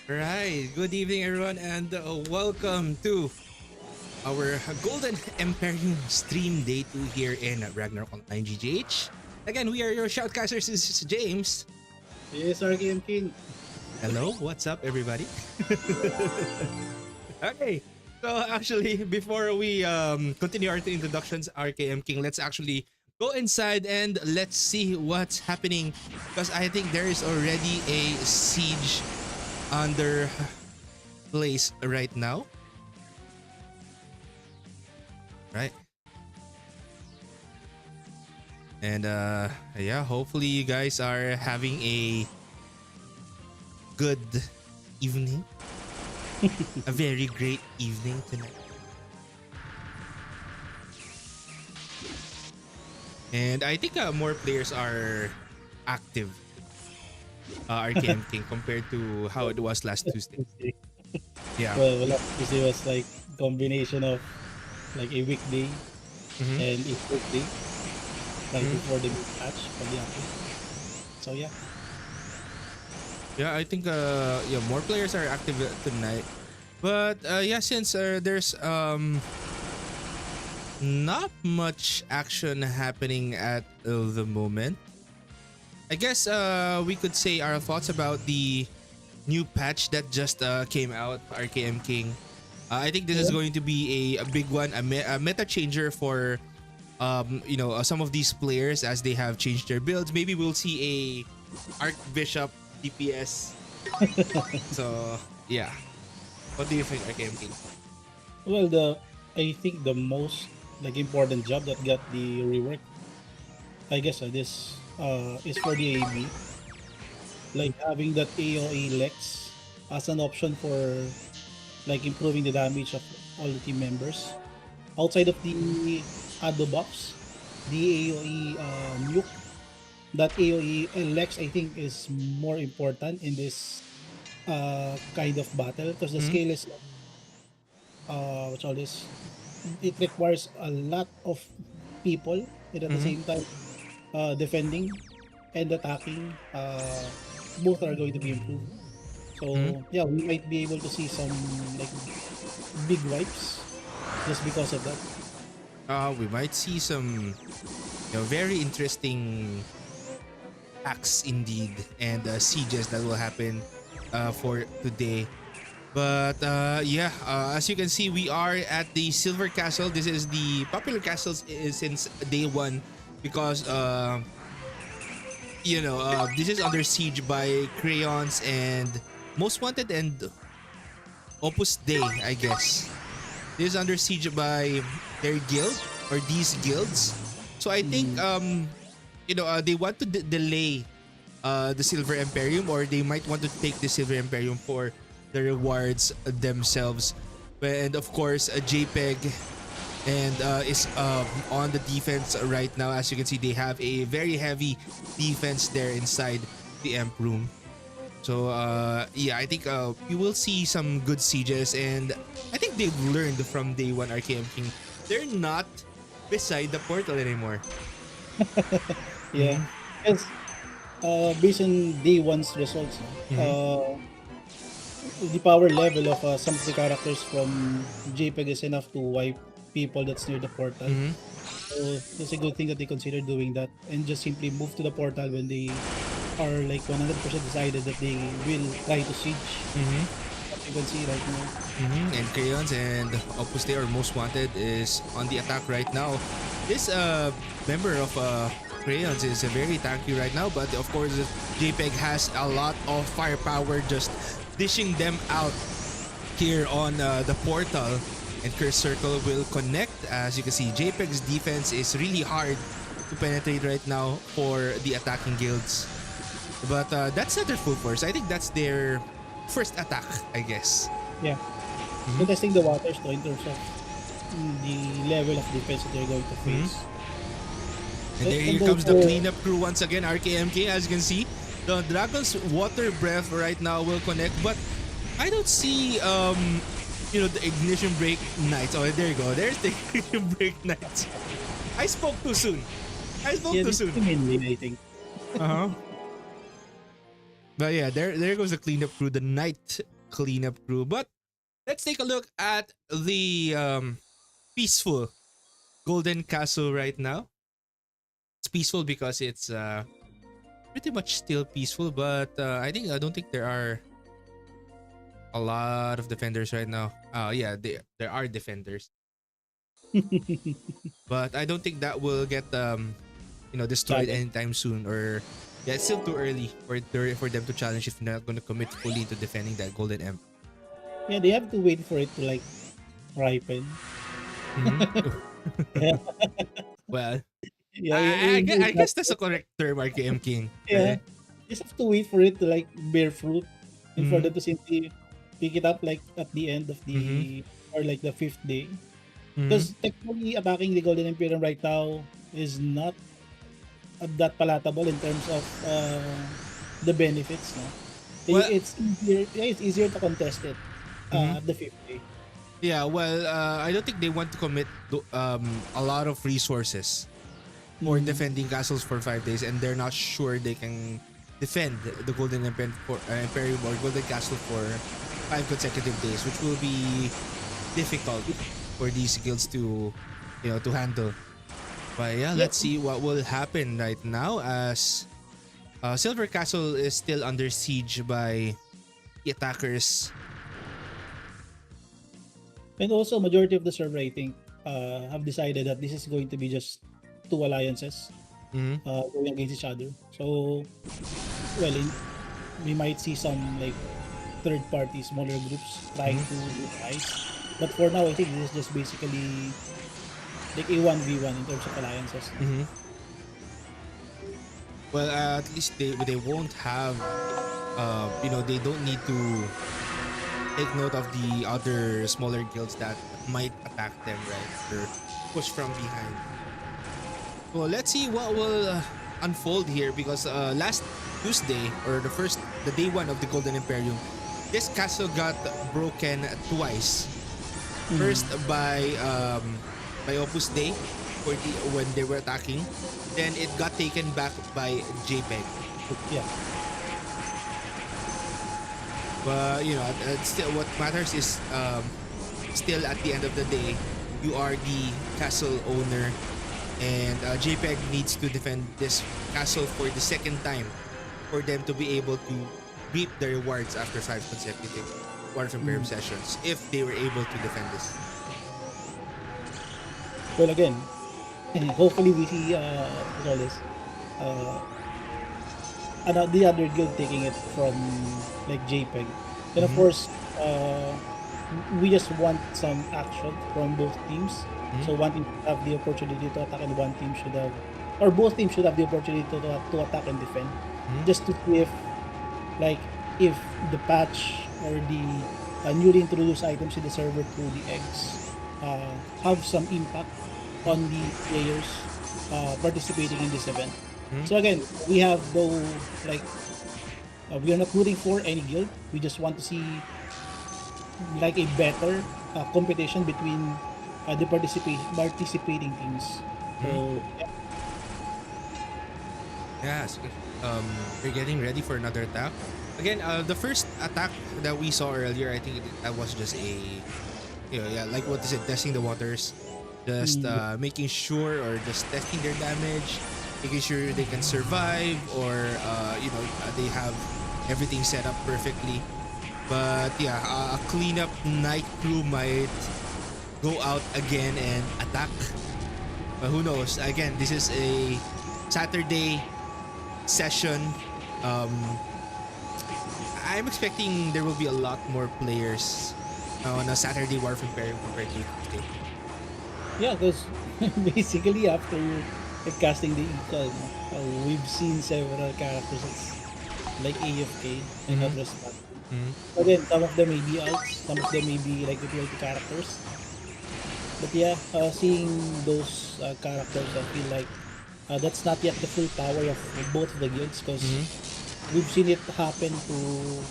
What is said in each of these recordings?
Right. Good evening, everyone, and welcome to our Golden Emperium stream day 2 here in Ragnarok Online GGH. Again, we are your shoutcasters. This is James. Yes, RKM.King. Hello, what's up, everybody? Okay. So actually, before we continue our introductions, RKM.King, let's actually go inside and let's see what's happening because I think there is already a siege under place right now. Right. And yeah, hopefully you guys are having a good evening. A very great evening tonight. And I think more players are active RKM.King compared to how it was last Tuesday. Yeah. Well, last Tuesday was like combination of like a weekday Mhm. and a weekday, like Mhm. before the big match for the update. So yeah, Yeah, I think yeah, more players are active tonight. But yeah, since there's not much action happening at the moment, I guess we could say our thoughts about the new patch that just came out, RKM.King. I think this is yeah, going to be a big one, a meta changer for some of these players as they have changed their builds. Maybe we'll see a Archbishop DPS. So yeah, what do you think, RKM.King? well I think the most like important job that got the rework, I guess this is for the AB, like having that AOE Lex as an option for like improving the damage of all the team members outside of the Ado buffs, the AOE nuke, that AOE Lex I think is more important in this kind of battle because the Mm-hmm. scale is what's all this? It requires a lot of people and at the Mm-hmm. same time defending and attacking. Both are going to be improved. Mm-hmm. So yeah, we might be able to see some like big wipes just because of that. We might see some very interesting acts indeed and sieges that will happen for today. But yeah, as you can see, we are at the Silver Castle. This is the popular castle since day one because this is under siege by Crayons and Most Wanted and Opus Dei, I guess. This is under siege by their guild or these guilds. So I think Mm, they want to delay the Silver Imperium, or they might want to take the Silver Imperium for the rewards themselves. And of course, JPEG and is on the defense right now. As you can see, they have a very heavy defense there inside the Emp room. So yeah, I think we will see some good sieges, and I think they've learned from day one. RKM.King, they're not beside the portal anymore. yeah, Mm-hmm. because based on day one's results, Mm-hmm. the power level of some of the characters from JPEG is enough to wipe people that's near the portal. Mm-hmm. So it's a good thing that they consider doing that and just simply move to the portal when they are like 100% decided that they will try to siege. Mm-hmm. As you can see right now. And Crayons and Opus Dei or Most Wanted is on the attack right now. This member of Crayons is very tanky right now, but of course JPEG has a lot of firepower just dishing them out here on the portal, and Curse Circle will connect. As you can see, JPEG's defense is really hard to penetrate right now for the attacking guilds. But that's not their full force. I think that's their first attack, I guess. Yeah. So Mhm. testing the waters though in terms of the level of defense that they're going to Mhm. face. And there And here comes the also, cleanup crew once again, RKM.King. As you can see, the Dragon's Water Breath right now will connect, but I don't see the Ignition Break Knights. Oh, there you go. There's the Ignition Break Knights. I spoke too soon. I spoke yeah, too this is soon. the main lane, I think. Uh huh. But yeah, there goes the cleanup crew. The Knight cleanup crew. But let's take a look at the peaceful Golden Castle right now. It's peaceful because it's pretty much still peaceful, but I don't think there are a lot of defenders right now. Yeah, there are defenders, but I don't think that will get destroyed Challenge. anytime soon. Or yeah, it's still too early for them to challenge if they're not going to commit fully to defending that Golden Emp. Yeah, they have to wait for it to like ripen. Mm-hmm. Yeah, Well, yeah, I guess that's a correct term, RKM King, yeah. right? Just have to wait for it to like bear fruit and for Mm-hmm. them to simply pick it up like at the end of Mm-hmm. the or like the fifth day. Mm-hmm. Because technically attacking the Golden Emperium right now is not that palatable in terms of the benefits. No, Well, it's easier. Yeah, it's easier to contest it mm-hmm. at the fifth day. Yeah, well, I don't think they want to commit to, a lot of resources for Mm, defending castles for 5 days, and they're not sure they can defend the Golden Imperium or Golden Castle for 5 consecutive days, which will be difficult for these guilds to, to handle. But yeah, yeah, let's see what will happen right now as Silver Castle is still under siege by the attackers. and also majority of the server I think have decided that this is going to be just two alliances Mm-hmm. going against each other. So well, we might see some like third party smaller groups trying Mm-hmm. to utilize. But for now, I think this is just basically like a 1v1 in terms of alliances. Mm-hmm. Well, at least they won't have they don't need to take note of the other smaller guilds that might attack them, right? Or push from behind. Well, let's see what will unfold here because last Tuesday or the day one of the Golden Imperium, this castle got broken twice. First Mm, by Opus Day when they were attacking, then it got taken back by JPEG. yeah. But still, what matters is still at the end of the day, you are the castle owner, and JPEG needs to defend this castle for the second time for them to be able to reap the rewards after 5 consecutive War of Imperium Mm. sessions if they were able to defend this. Well, again, hopefully we see what all this uh, the other guild taking it from like JPEG. And of Mm-hmm. course, uh, we just want some action from both teams. Mm-hmm. So one team should have the opportunity to attack, and one team should have, or both teams should have the opportunity to attack and defend, Mm-hmm. just to see like, if the patch or the newly introduced items in the server through the eggs have some impact on the players participating in this event. Mm-hmm. So again, we have no like we are not rooting for any guild. We just want to see like a better competition between the participating teams. Mm-hmm. So Yes. We're getting ready for another attack. Again, the first attack that we saw earlier, I think that was just a, yeah, like what is it, testing the waters, just mm, making sure or just testing their damage, making sure they can survive or they have everything set up perfectly. But yeah, a cleanup night crew might go out again and attack. But who knows? Again, this is a Saturday session. Um, I'm expecting there will be a lot more players on a Saturday War of Imperium compared to Tuesday. yeah, because basically after casting the equal, we've seen several characters that's like AFK and not Mm-hmm. respond. Mm-hmm. Again, some of them may be outs, some of them may be like utility characters. But yeah, seeing those characters, I feel like that's not yet the full power of both of the guilds because Mm-hmm. we've seen it happen to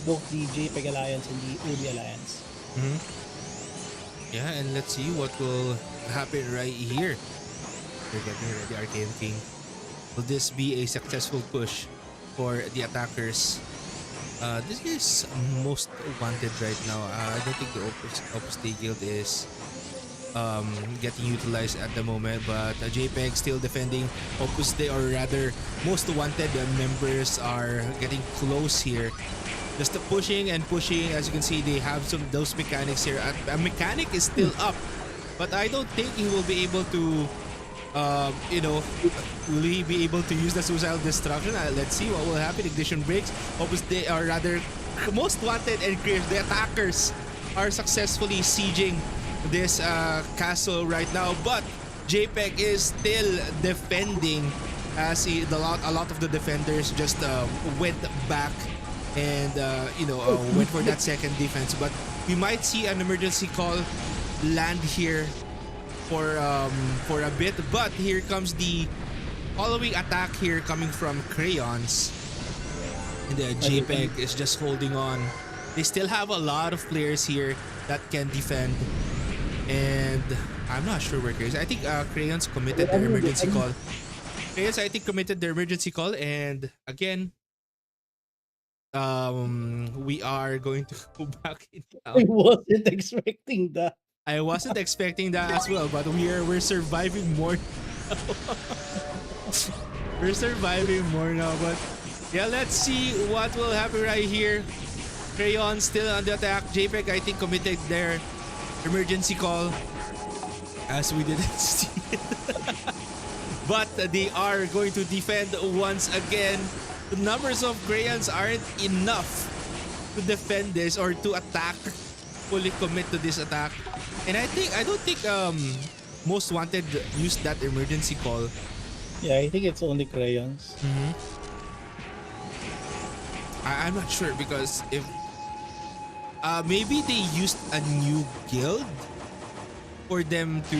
both the JPEG Alliance and the OB Alliance. Mm-hmm. Yeah, and let's see what will happen right here. They're getting ready, RKM King. Will this be a successful push for the attackers This is most wanted right now. I don't think the Opus Dei Guild is getting utilized at the moment, but JPEG still defending Opus Dei, or rather, most wanted members are getting close here. Just pushing and pushing. As you can see, they have some those mechanics here. A mechanic is still up, but I don't think he will be able to you know, will he be able to use the suicidal destruction? Let's see what will happen. Ignition breaks. Opus they are rather most wanted and creators. The attackers are successfully sieging this castle right now, but JPEG is still defending as a lot of the defenders just went back and went for that second defense. But we might see an emergency call land here for a bit, but here comes the following attack here coming from Crayons, and the JPEG is just holding on. They still have a lot of players here that can defend, and I'm not sure where Crayons. I think Crayons committed their emergency call. Crayons, I think, committed their emergency call, and again, we are going to go back in I town. wasn't expecting that. I wasn't expecting that as well, but we're surviving more. We're surviving more now, but yeah, let's see what will happen right here. Crayon still on the attack. JPEG, I think, committed their emergency call, as we didn't see it. But they are going to defend once again. The numbers of Crayons aren't enough to defend this or to attack, fully commit to this attack. And I don't think most wanted used that emergency call. Yeah, I think it's only Crayons. I'm not sure, because if maybe they used a new guild for them to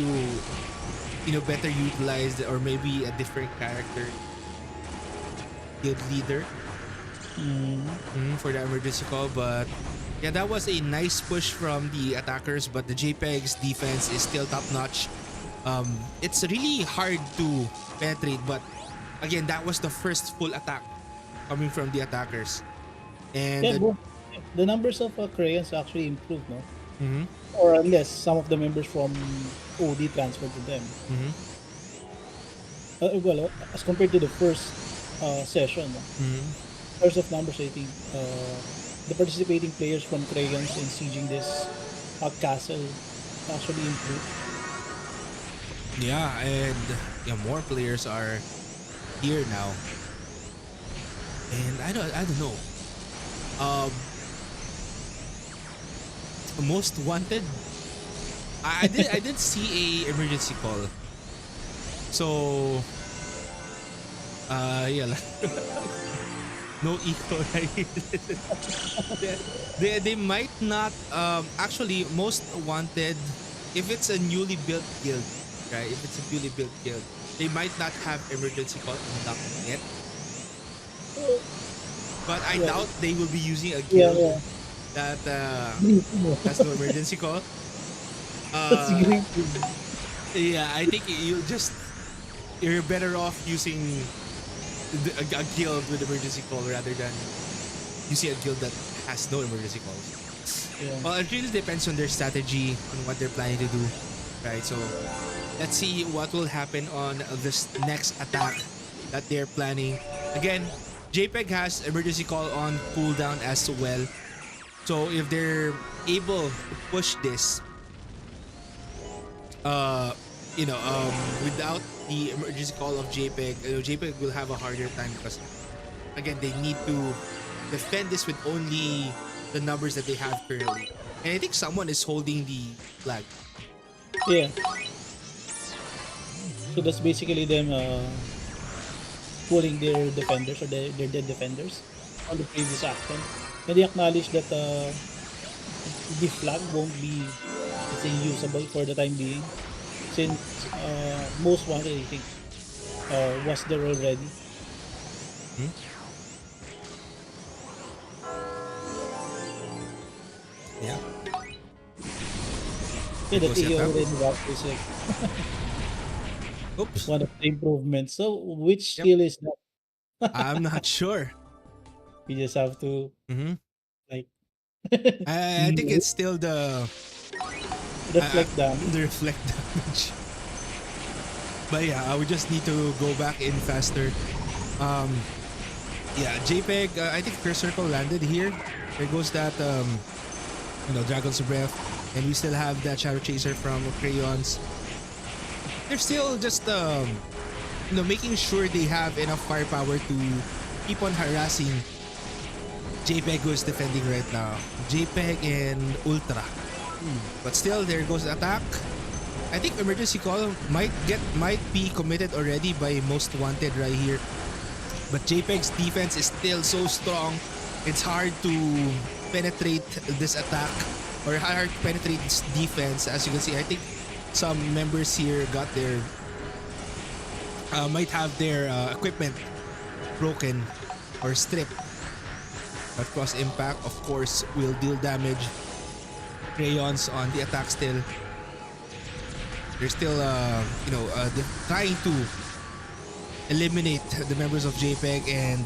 better utilize, or maybe a different character guild leader for the emergency call. But yeah, that was a nice push from the attackers, but the JPEG's defense is still top notch. It's really hard to penetrate, but again, that was the first full attack coming from the attackers. And Yeah, the numbers of Crayons actually improved, no? Mhm, Or unless some of the members from OD transferred to them. mhm, Well, as compared to the first session, no? mhm. First of numbers, I think the participating players from Crayons in sieging this castle actually improved. Yeah, and yeah, more players are here now. And I don't know. Um, Most wanted. I did see a emergency call. So yeah, no eco, right? They might not actually, most wanted, if it's a newly built guild, right? If it's a newly built guild, they might not have emergency call inducted yet. But I Yeah, doubt they will be using a yeah, guild yeah. that Green. has no emergency call. That's Uh, green. yeah, I think you're better off using a guild with emergency call rather than using a guild that has no emergency calls. Yeah. Well, it really depends on their strategy, on what they're planning to do, right? So let's see what will happen on this next attack that they're planning. Again, JPEG has emergency call on cooldown as well. So if they're able to push this, uh, without the emergency call of JPEG, JPEG will have a harder time, because again, they need to defend this with only the numbers that they have currently. And I think someone is holding the flag. Yeah. So that's basically them pulling their defenders, or their dead defenders on the previous action. And they acknowledge that the flag won't be, let's say, usable for the time being, since most wanted, I think, was there already. Hmm? Yeah. Yeah, There that goes the he attack. already got is like Oops. one of the improvements. So which Yep. skill is that? I'm not sure. You just have to Mm-hmm. Like I think no it's still reflect the damage. reflect damage. But yeah, we just need to go back in faster. Um, yeah, JPEG. I think first circle landed here. There goes that Dragon's Breath, and we still have that Shadow Chaser from Crayons. They're still just making sure they have enough firepower to keep on harassing JPEG, who is defending right now. JPEG and Ultra. But still, there goes the attack. I think emergency call might be committed already by Most Wanted right here. But JPEG's defense is still so strong. It's hard to penetrate this attack or hard to penetrate this defense. As you can see, I think some members here got their might have their equipment broken or stripped. But cross impact, of course, will deal damage. Crayons on the attack still. They're still, trying to eliminate the members of JPEG, and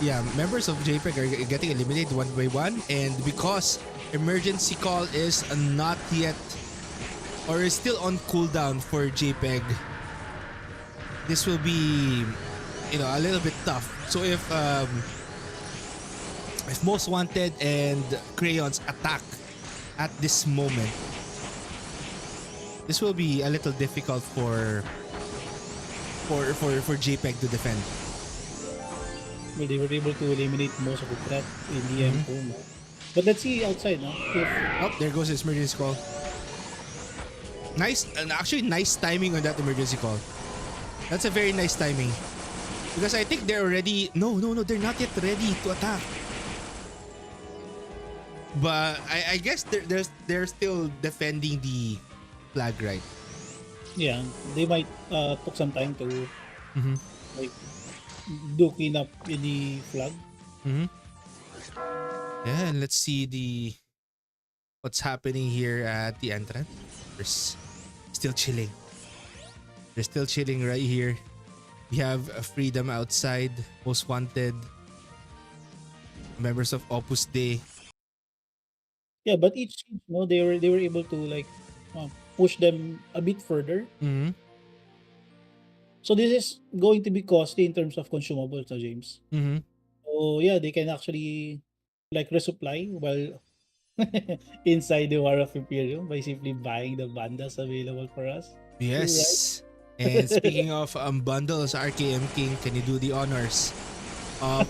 yeah, members of JPEG are getting eliminated one by one. And because emergency call is not yet or is still on cooldown for JPEG, this will be, a little bit tough. So if Most Wanted and Crayons attack at this moment, this will be a little difficult for JPEG to defend. Well, they were able to eliminate most of the threat in the Mm-hmm. M4. No? But let's see outside, no? If Oh, there goes his emergency call. Nice, and actually nice timing on that emergency call. That's a very nice timing. Because I think they're already... No, they're not yet ready to attack. But I guess they're still defending the flag, right? yeah, they might took some time to Mm-hmm. like do clean up in the flag. Mm-hmm. Yeah, and let's see what's happening here at the entrance. There's still chilling. They're still chilling right here. We have Freedom outside, Most Wanted, members of Opus Dei. Yeah, but each team, they were able to like push them a bit further. Mm-hmm. So this is going to be costly in terms of consumables, James. Mm-hmm. So yeah, they can actually like resupply while inside the War of Imperium by simply buying the bandas available for us. Right? Yes. And speaking of bundles, RKM.King, can you do the honors of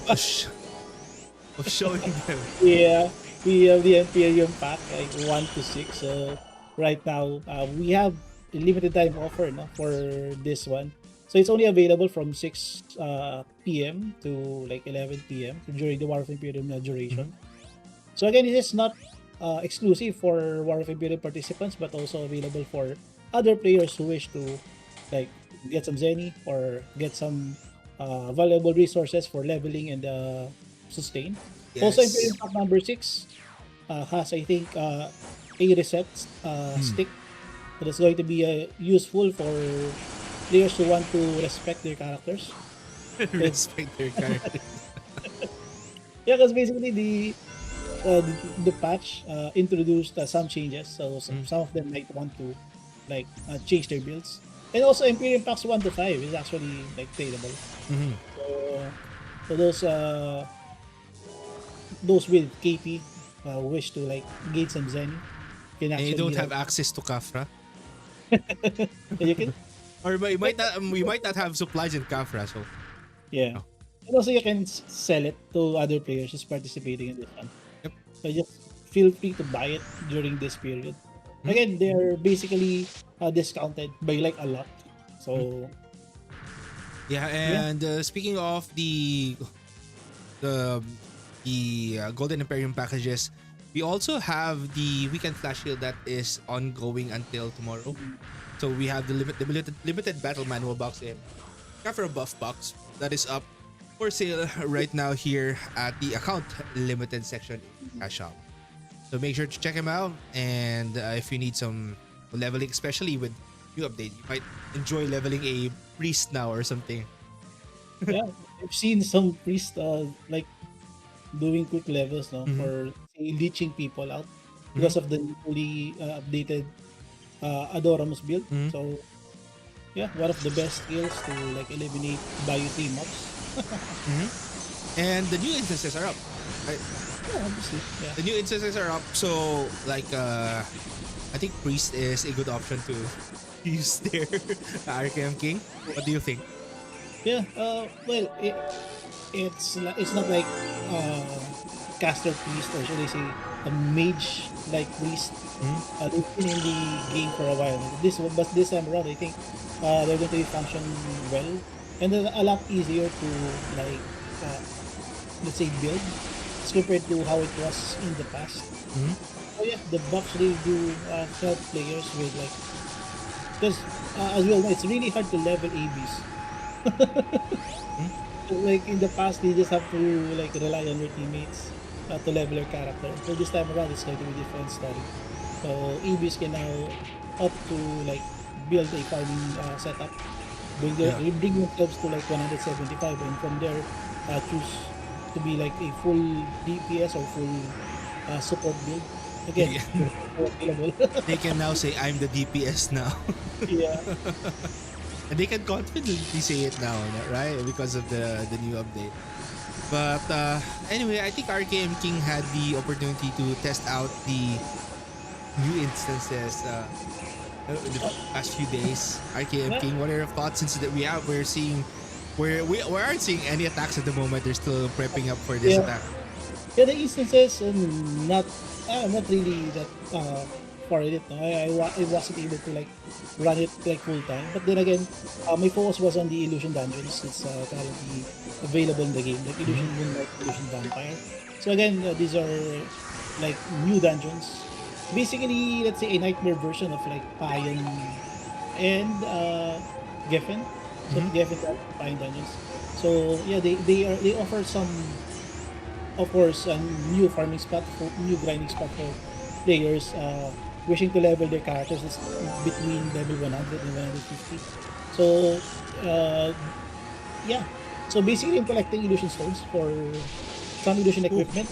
of showing them? Yeah, we have the Imperium pack like 1 to 6. So right now we have a limited time offer no, for this one. So it's only available from 6 p.m. to like 11 p.m. during the War of Imperium duration. So again, this is not exclusive for War of Imperium participants, but also available for other players who wish to like get some Zenny or get some valuable resources for leveling and sustain. Also, Yes. Imperium Pack number 6 has, I think, a reset stick that is going to be useful for players who want to respect their characters. It's Respect their character. yeah, because basically the patch introduced some changes, so some of them might want to like change their builds. And also Imperium Packs 1 to 5 is actually like playable. Mm-hmm. So, so those with KP wish to like gain some Zen can And you don't actually have like access to Kafra. you can Or we might not have supplies in Kafra, so yeah. oh. And also you can sell it to other players who's participating in this one. Yep. So just feel free to buy it during this period. Mhm. Again, they're basically discounted by like a lot. So Yeah, yeah, and speaking of the Golden Emperium packages, we also have the weekend flash sale that is ongoing until tomorrow. So we have the limited battle manual box and Kafra buff box that is up for sale right now here at the account limited section in Cash Shop. So make sure to check them out, and if you need some leveling, especially with new update, you might enjoy leveling a priest now or something. yeah. I've seen some priests like doing quick levels, no, Mm-hmm. for say, leeching people out Mm-hmm. because of the newly updated Adoramus build. Mm-hmm. So yeah, one of the best skills to like eliminate bio 3 mobs. Mm-hmm. And the new instances are up. Right? Yeah, obviously. Yeah. The new instances are up, so like I think priest is a good option to use their RKM King. What do you think? Yeah. Well, it's not like caster priest, or should I say a mage like priest. Mm-hmm. They've been in the game for a while. But this time around, I think they're going to function well, and then a lot easier to like uh, let's say build as compared to how it was in the past. Mm-hmm. So yeah, the buffs really do help players with like, because as we all know, it's really hard to level ABs. Mm-hmm. Like in the past, you just have to like rely on your teammates to level your character. So this time around, it's going to be a different story. So EBs can now opt to like build a farming setup, Yeah. bring themselves to like 175, and from there choose to be like a full DPS or full support build. Again, Yeah. they're also available. They can now say I'm the DPS now. Yeah. And they can confidently say it now, right? Because of the new update. But anyway, I think RKM King had the opportunity to test out the new instances in the past few days. RKM Yeah. King, what are your thoughts since that we're seeing we aren't seeing any attacks at the moment. They're still prepping up for this Yeah. attack. Yeah, the instances not really that far in it. No? I wasn't able to like run it like full time. But then again, my focus was on the illusion dungeons. It's currently available in the game, like illusion Mm-hmm. moonlight, illusion vampire. So again, these are like new dungeons. Basically, let's say a nightmare version of like Payan and Geffen. So Mm-hmm. Geffen Payan dungeons. So yeah, they offer some, of course, a new farming spot for new grinding spot for players wishing to level their characters is between level 100 and 150. So uh, yeah, so basically I'm collecting illusion stones for some illusion Oh, equipment.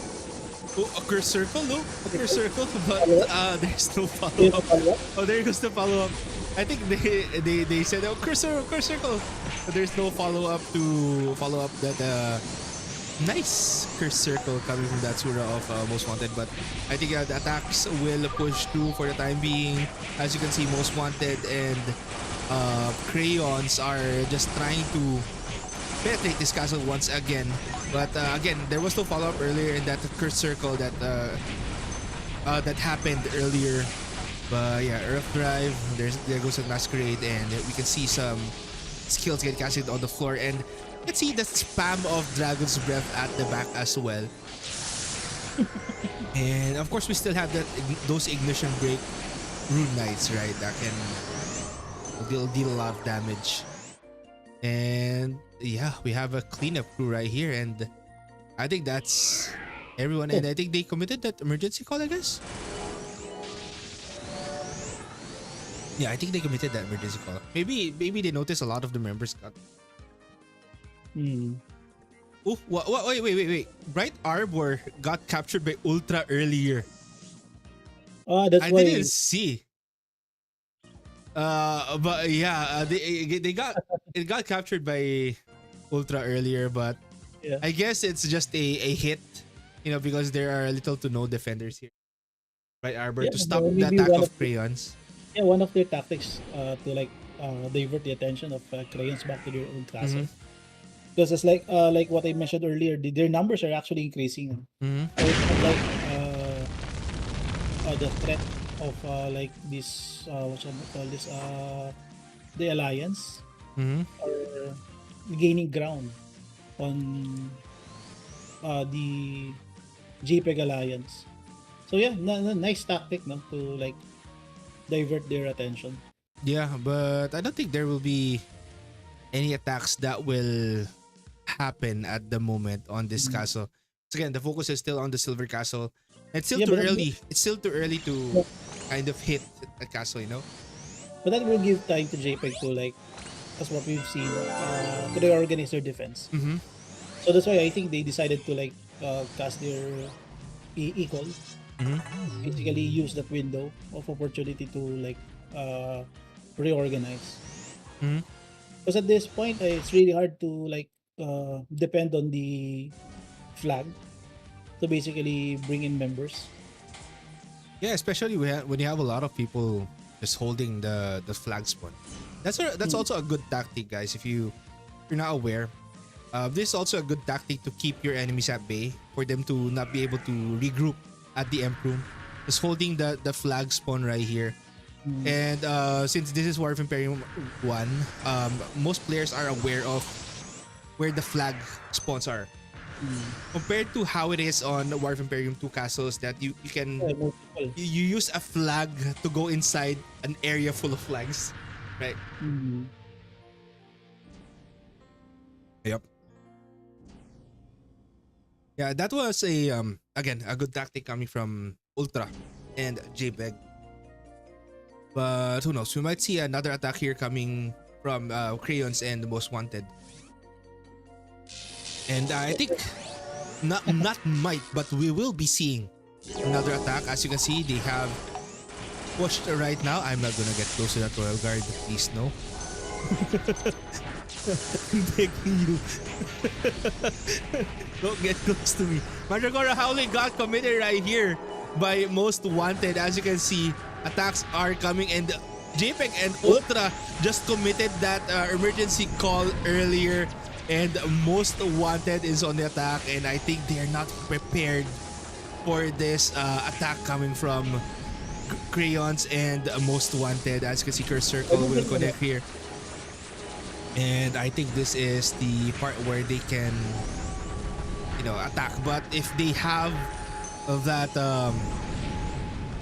oh, a curse circle, no? A curse circle, but Follow up, there's no follow there's a up. follow up. Oh, there goes the follow up. I think they said oh curse circle, but there's no follow up to follow up that nice curse circle coming from that Surah of Most Wanted. But I think the attacks will push through for the time being. As you can see, Most Wanted and Crayons are just trying to penetrate this castle once again. But again, there was no follow up earlier in that curse circle that happened earlier. But yeah, Earth Drive, there goes a Masquerade, and we can see some skills get casted on the floor, and let's see the spam of Dragon's Breath at the back as well. And of course, we still have those Ignition Break Rune Knights, right? That can deal a lot of damage. And yeah, we have a cleanup crew right here, and I think that's everyone. Oh, And I think they committed that emergency call, I guess. Yeah, I think they committed that emergency call. Maybe they noticed a lot of the members got. hmm. Oh, wait. Bright Arbor got captured by Ultra earlier. That's I why. didn't see. But yeah, they got it got captured by Ultra earlier, but Yeah, I guess it's just a hit, because there are little to no defenders here. Bright Arbor yeah. to stop the Maybe attack of Crayons. one of their tactics to like divert the attention of crayons back to their own Mm-hmm. castle. Because it's like what I mentioned earlier, their numbers are actually increasing. Mm-hmm. So it's not like the threat of like this what should I call this the alliance Mm-hmm. are gaining ground on the JPEG alliance. So yeah, nice tactic, no, to like divert their attention. Yeah, but I don't think there will be any attacks that will happen at the moment on this Mhm. castle. So again, the focus is still on the Silver Castle. It's still Yeah, too early. It's still too early to but kind of hit a castle. but that will give time to JPEG to like, as what we've seen, to reorganize their defense. Mm-hmm. So that's why I think they decided to like cast their equal, Mm-hmm. basically use that window of opportunity to like uh, reorganize. Mm-hmm. Because at this point, it's really hard to like depend on the flag to basically bring in members. Yeah, especially when you have a lot of people just holding the flag spawn. That's Mm, also a good tactic, guys. If you're not aware, this is also a good tactic to keep your enemies at bay for them to not be able to regroup at the Emp room. Just holding the flag spawn right here. mm, And since this is War of Imperium 1, most players are aware of where the flag spawns are. mm. Compared to how it is on War of Imperium 2 castles that you can Yeah, multiple. you use a flag to go inside an area full of flags, right? Mm. Yep. Yeah, that was a again a good tactic coming from Ultra and JPEG. But who knows? We might see another attack here coming from Crayons and the Most Wanted. And I think not might, but we will be seeing another attack. As you can see, they have pushed right now. I'm not gonna get close to that Royal Guard. Please no. I'm begging you. Don't get close to me. Mandragora Howling got committed right here by Most Wanted. As you can see, attacks are coming and JPEG and Ultra just committed that emergency call earlier, and Most Wanted is on the attack, and I think they are not prepared for this attack coming from Crayons and Most Wanted. As you can see, Curse Circle will connect here. And I think this is the part where they can, attack. But if they have that,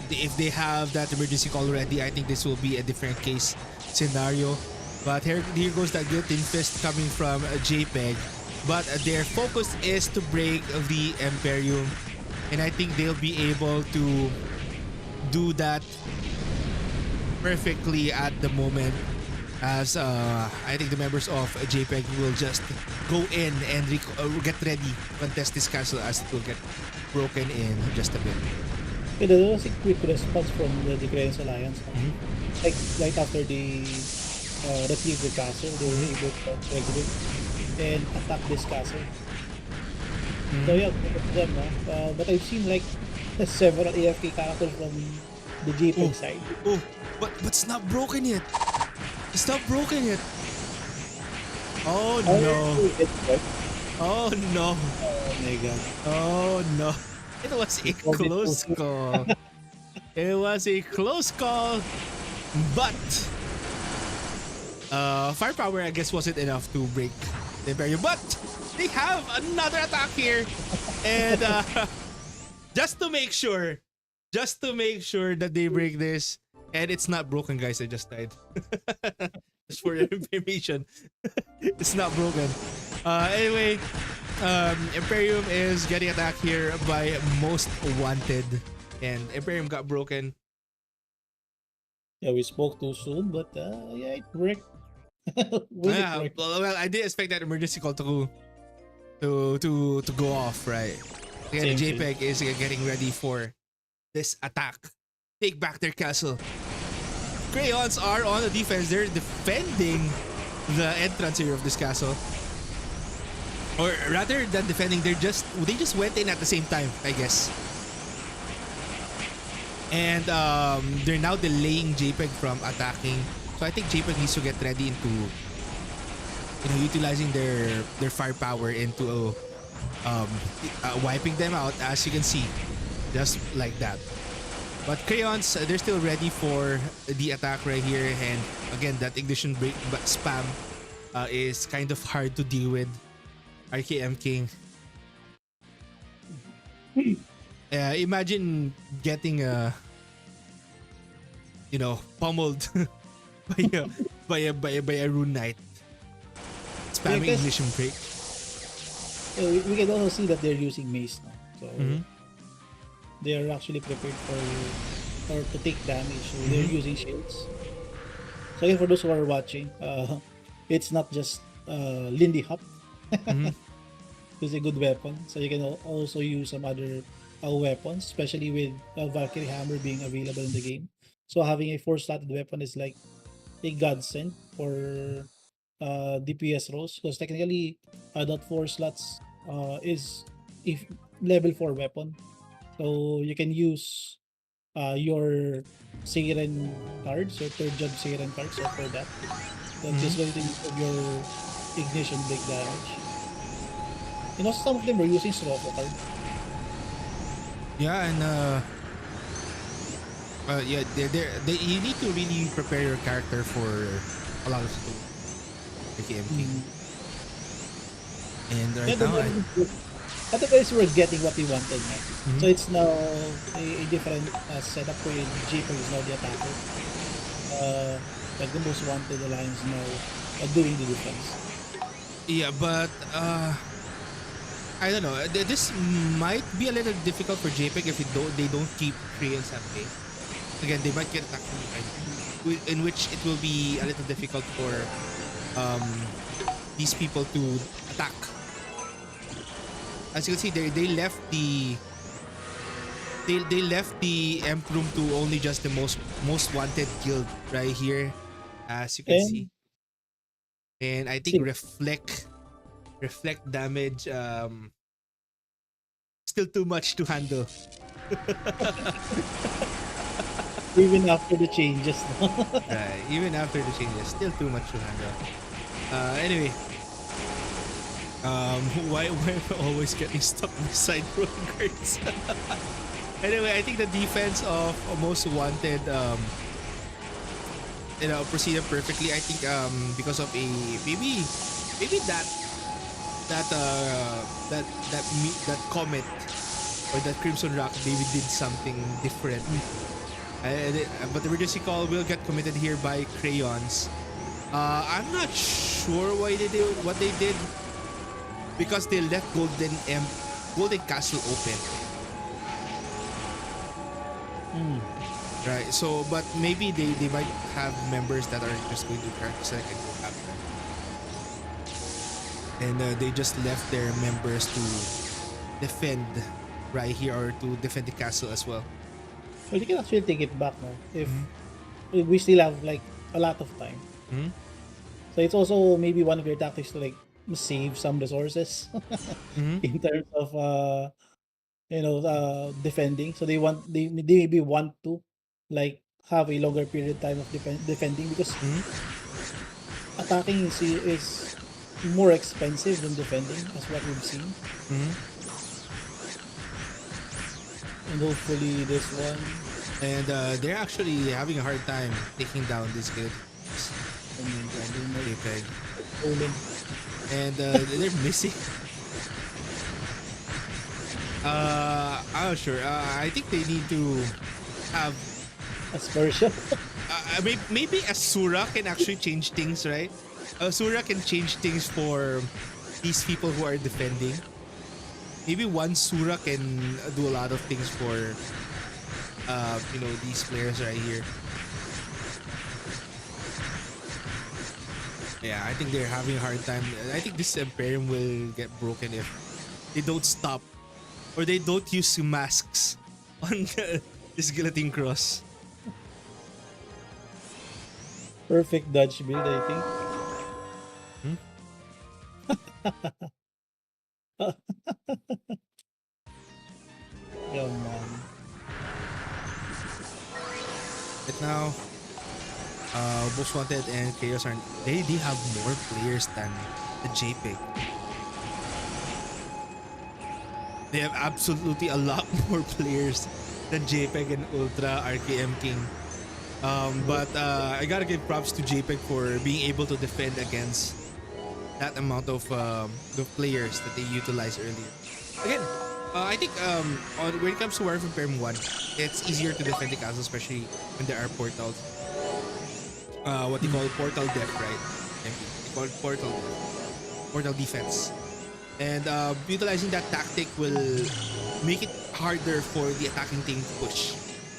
if they have that emergency call already, I think this will be a different case scenario. But here goes that guillotine fist coming from JPEG. But their focus is to break the Imperium, and I think they'll be able to do that perfectly at the moment, as I think the members of JPEG will just go in and get ready to contest this castle, as it will get broken in just a bit. Yeah, there was a quick response from the Crayons Alliance. Mhm. Like right after they retrieved the castle, they were able to regroup and attack this castle. So yeah, good for them, no? But I've seen like several AFK characters from the JPEG Oh, side. oh, but it's not broken yet. It's not broken yet. Oh no. Oh no. Oh my god. Oh no. It was a close call. It was a close call. But firepower, I guess, wasn't enough to break the Imperium. But they have another attack here. And just to make sure that they break this. And it's not broken, guys. I just died. Just for your information. It's not broken. Anyway, Imperium is getting attacked here by Most Wanted. And Imperium got broken. Yeah, we spoke too soon, but yeah, it worked. Will it work? Well, I did expect that emergency call to go off, right? Again, Same, JPEG is getting ready for this attack. Take back their castle. Crayons are on the defense. They're defending the entrance here of this castle. Or rather than defending, they just went in at the same time, I guess. And they're now delaying JPEG from attacking. So I think JPEG needs to get ready into utilizing their firepower into wiping them out, as you can see, just like that. But Crayons, they're still ready for the attack right here. And again, that ignition break spam is kind of hard to deal with. RKM.King. Imagine getting pummeled by a rune knight spamming Yeah, 'cause- ignition break. we can also see that they're using mace now. So Mhm. they are actually prepared for to take damage. So they're using shields. So again, for those who are watching, it's not just Lindy Hop. Mhm. is a good weapon. So you can also use some other weapons, especially with Valkyrie Hammer being available in the game. So having a four-slotted weapon is like a godsend for DPS roles because technically that four slots is if level 4 weapon. So you can use your Siren cards, your third job Siren cards, so for that. That Hmm. is going to improve your ignition break damage. And also some of them were using Soroko card. Yeah, and yeah, you need to really prepare your character for allows to RKM.King. Mm. And Yeah, right now, otherwise we're getting what we wanted. No? So mhm. it's now a different setup where Japer is now the attacker. Uh, like the most wanted alliance now doing the defense. Yeah, but I don't know. This might be a little difficult for JPEG if they don't keep Koreans at bay. Again, they might get attacked from behind, in which it will be a little difficult for um these people to attack. As you can see, they left the Emp room to only just the most wanted guild right here, as you can see. And And I think see, reflect damage still too much to handle. even after the changes, no? Right, even after the changes, still too much to handle. Anyway, why am I always getting stuck beside rolling guards? Anyway, I think the defense of most wanted proceeded perfectly. I think because of a maybe that comet or that Crimson Rock maybe did something different. But the emergency call will get committed here by Crayons. I'm not sure why they did what they did because they left Golden Castle open. Hmm. Right. So, but maybe they might have members that are just going to character select and go after. And they just left their members to defend right here or to defend the castle as well. Well, you can actually take it back now if Mm-hmm. we still have like a lot of time. Mm-hmm. So it's also maybe one of your tactics to like save some resources Mm-hmm. in terms of defending. So they maybe want to like have a longer period time of defending because Mm-hmm. attacking is more expensive than defending as what we've seen. Mm-hmm. And hopefully this one And they're actually having a hard time taking down this good I mean they might JPEG. Golden And they're missing. I'm not sure. I think they need to have Aspersia. maybe Asura can actually change things, right? Asura can change things for these people who are defending. Maybe one Sura can do a lot of things for these players right here. Yeah, I think they're having a hard time. I think this Imperium will get broken if they don't stop or they don't use masks on this guillotine cross. Perfect dodge build, I think. Hmm? Yeah, man. Right now, Most Wanted and Chaos are they have more players than the JPEG. They have absolutely a lot more players than JPEG and Ultra RKM.King. But I gotta give props to JPEG for being able to defend against that amount of the players that they utilized earlier. Again, I think when it comes to Warfare Perm 1, it's easier to defend the castle, especially when there are portals. What they call portal depth, right? They call it portal defense. And utilizing that tactic will make it harder for the attacking team to push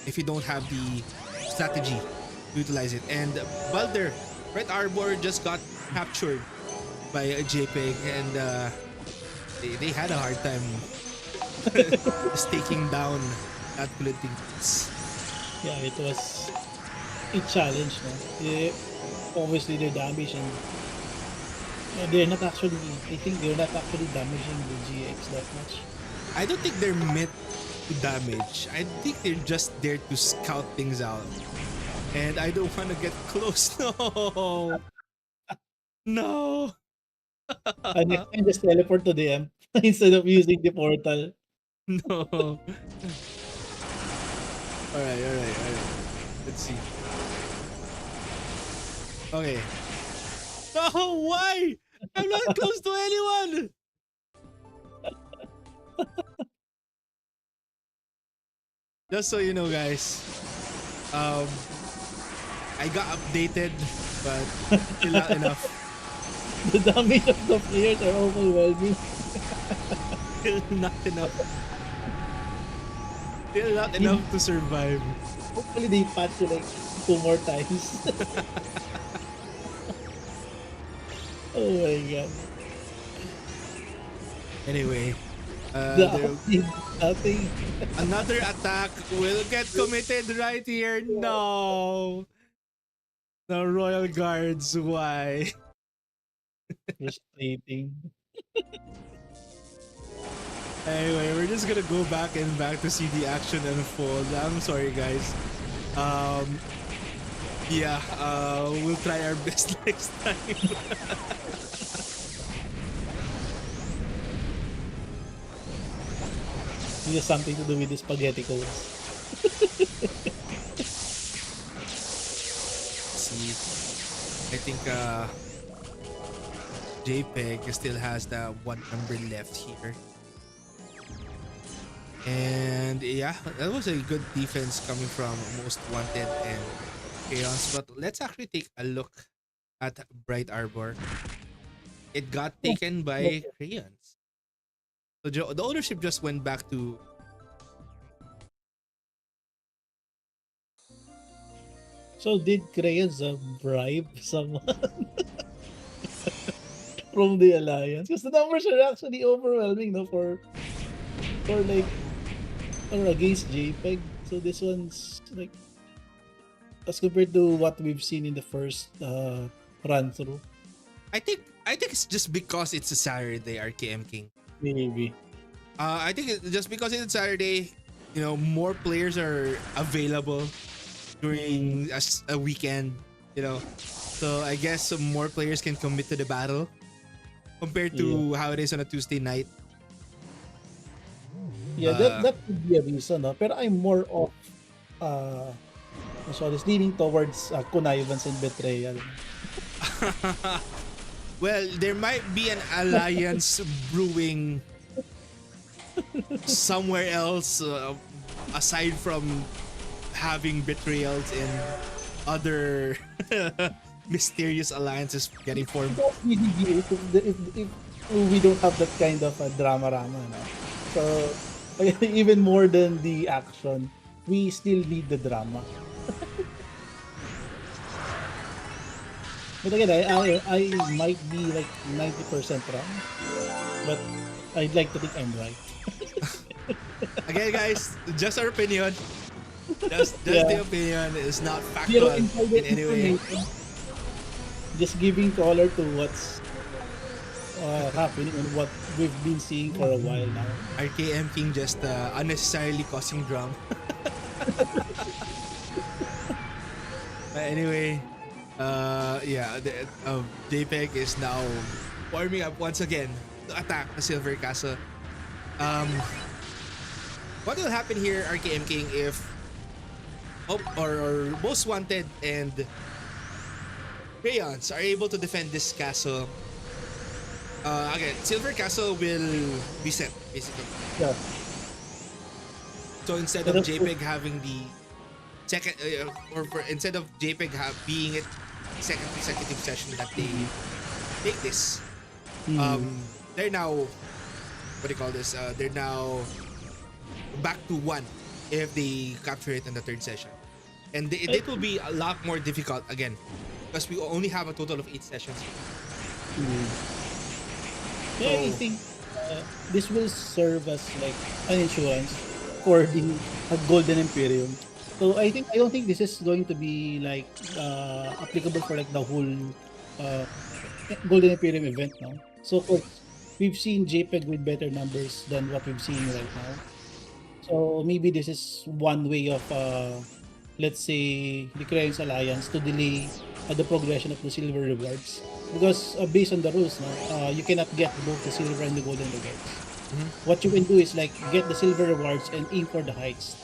if you don't have the strategy to utilize it. And Balder, Red Arbor just got captured by a JPEG, and they had a hard time just taking down that glinting beats. Yeah, it was a challenge. No? Obviously, their damage and they're not actually. I think they're not actually damaging the GX that much. I don't think they're meant to damage. I think they're just there to scout things out. And I don't want to get close. No. No. And next time, just teleport to them instead of using the portal. No. All right, all right, all right. Let's see. Okay. No, why? I'm not close to anyone. Just so you know, guys, I got updated, but still not enough. The damage of the players are overwhelming. Still not enough. Still not enough to survive. Hopefully, they patch you like 2 more times. Oh my god. Anyway, Nothing. another attack will get committed right here. No. The Royal Guards, why? Frustrating. Anyway, we're just gonna go back to see the action unfold. I'm sorry, guys. Yeah, we'll try our best next time. It has something to do with the spaghetti codes. See, I think JPEG still has the one number left here. And yeah, that was a good defense coming from Most Wanted and Chaos. But let's actually take a look at Bright Arbor. It got taken by Crayons. So the ownership just went back to... So did Crayons bribe someone from the alliance? Because the numbers are actually overwhelming, no, for like or against JPEG. So this one's like as compared to what we've seen in the first run through. I think it's just because it's a Saturday, RKM King. Maybe. I think just because it's a Saturday, you know, more players are available during a weekend, you know. So I guess some more players can commit to the battle compared to how it is on a Tuesday night. Yeah, that could be a reason, no? Pero I'm more of sorry, leaning towards connivance and betrayal. Well, there might be an alliance brewing somewhere else aside from having betrayals and other mysterious alliances getting formed. If we don't have that kind of drama-rama, no? So even more than the action, we still need the drama. But again, I might be like 90% wrong, but I'd like to think I'm right. Again, guys, just our opinion. Just the opinion is not factual in any way. Just giving color to what's happening and what we've been seeing for a while now. RKM King just unnecessarily causing drama. But anyway, yeah, JPEG is now warming up once again to attack the Silver Castle. What will happen here, RKM King, if or Most Wanted and Crayons are able to defend this castle? Again, Silver Castle will be set, basically. Yeah. So instead of JPEG having the second, instead of JPEG being it second consecutive session that they take this, they're now, what do you call this? They're now back to 1 if they capture it in the 3rd session, and it will be a lot more difficult again because we only have a total of 8 sessions. Yeah, I think this will serve as like an insurance for the Golden Emperium. So I don't think this is going to be like applicable for like the whole uh, Golden Emperium event now. So of course, we've seen JPEG with better numbers than what we've seen right now. So maybe this is one way of let's say the Crayons Alliance to delay the progression of the silver rewards because based on the rules now you cannot get both the silver and the golden rewards. What you can do is like get the silver rewards and aim for the heights.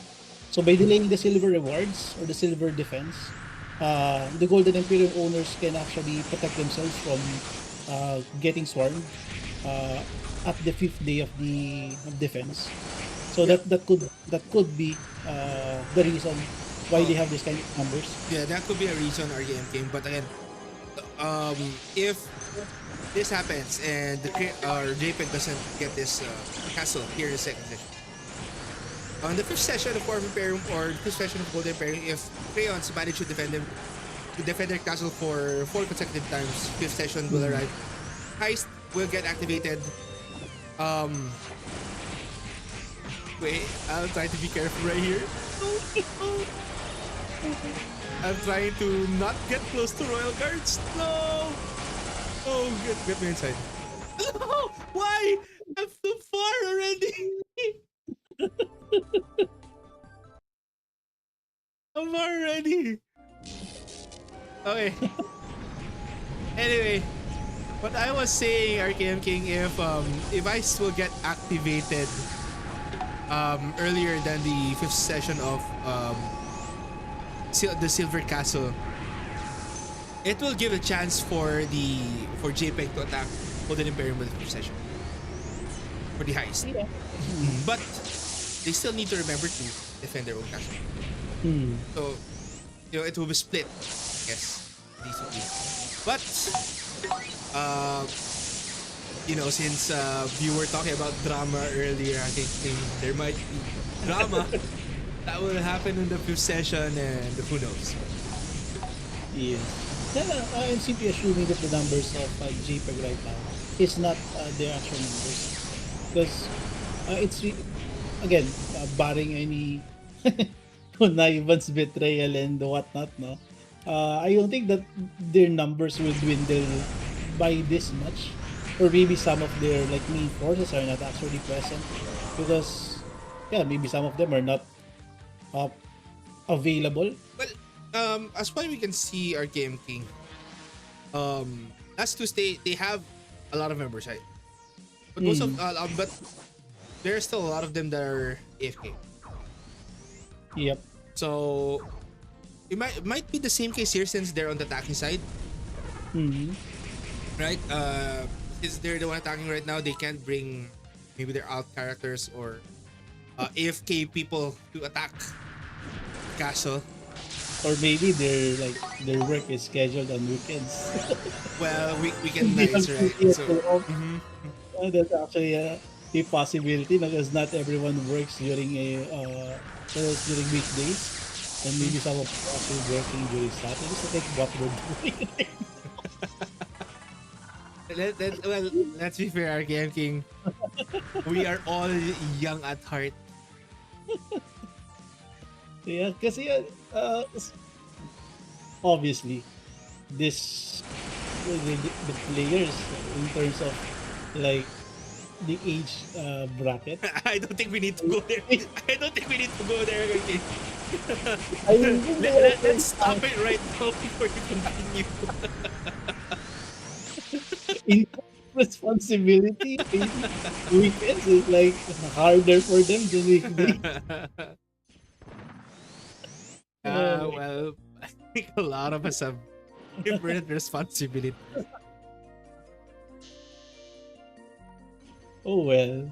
So by delaying the silver rewards or the silver defense, the Golden Imperium owners can actually protect themselves from getting swarmed uh, at the fifth day of the defense. So Yeah. that could be the reason why Oh, they have this kind of numbers. yeah, that could be a reason RKM King. But again, if this happens and or JPEG doesn't get this castle here in the second session, on the fifth session of Fourth Imperium or the fifth session of Golden Imperium, if Crayons manage to defend their castle for 4 consecutive times, fifth session will arrive. Heist will get activated. Um, Wait, I'll try to be careful right here. I'm trying to not get close to Royal Guards. No! Oh, get me inside. No! Why? I'm too far already. I'm already. Okay. Anyway, what I was saying, RKM King, if ice will get activated earlier than the fifth session of the Silver Castle, it will give a chance for JPEG to attack Golden Imperium with the fifth session for the heist. Yeah. But they still need to remember to defend their own castle. So it will be split. Yes, these will be. But uh, since you were talking about drama earlier, I think there might be drama that will happen in the fifth session, and who knows? Yes. Yeah, I'm simply assuming that the numbers of JPEG right now is not their actual numbers because again barring any connivance, betrayal, and whatnot. No, I don't think that their numbers will dwindle by this much, or maybe some of their like main forces are not actually present because yeah, maybe some of them are not uh, available. Well, as far as we can see, our game king, last Tuesday they have a lot of members, right? But most of but there are still a lot of them that are AFK. Yep. So it might be the same case here since they're on the attacking side, Mm-hmm. right? Since they're the one attacking right now, they can't bring maybe their alt characters or AFK people to attack castle. Or maybe their work is scheduled on weekends. Well, we can They have nice, right? to So off. mhm. That's actually a possibility because not everyone works during during weekdays, and maybe some of them are actually working during Saturdays. I think what we're doing. Let's be fair, RKM King. We are all young at heart. Yeah, kasi obviously this the players in terms of like the age bracket. I don't think we need to go there. I don't think we need to go there, RKM. I mean, Let's stop it right now before you continue. in responsibility, weekends is like harder for them than weekday. Well, I think a lot of us have different responsibility. Oh well,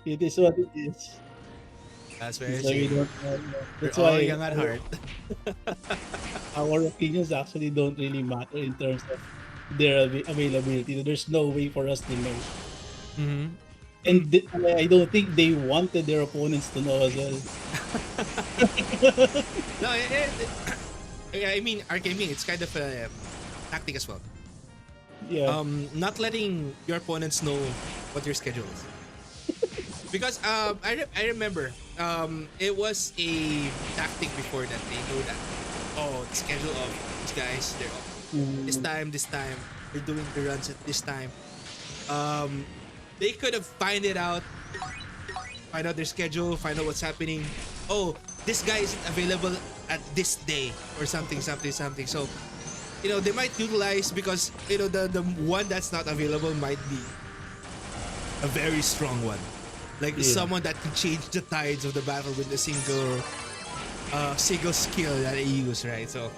it is what it is. That's very So we true. don't. We're That's all why young at heart. our opinions actually don't really matter in terms of their availability. There's no way for us to know, Mm-hmm. and I don't think they wanted their opponents to know as well. No, I mean, RKM, it's kind of a tactic as well. Yeah. Not letting your opponents know what your schedule is. Because I remember it was a tactic before that they know that, oh, the schedule of these guys, they're all Mm, this time they're doing the runs at this time. um they could have find out their schedule, find out what's happening. Oh, this guy isn't available at this day or something. So they might utilize, because the one that's not available might be a very strong one, like yeah. someone that can change the tides of the battle with a single skill that they use, right? So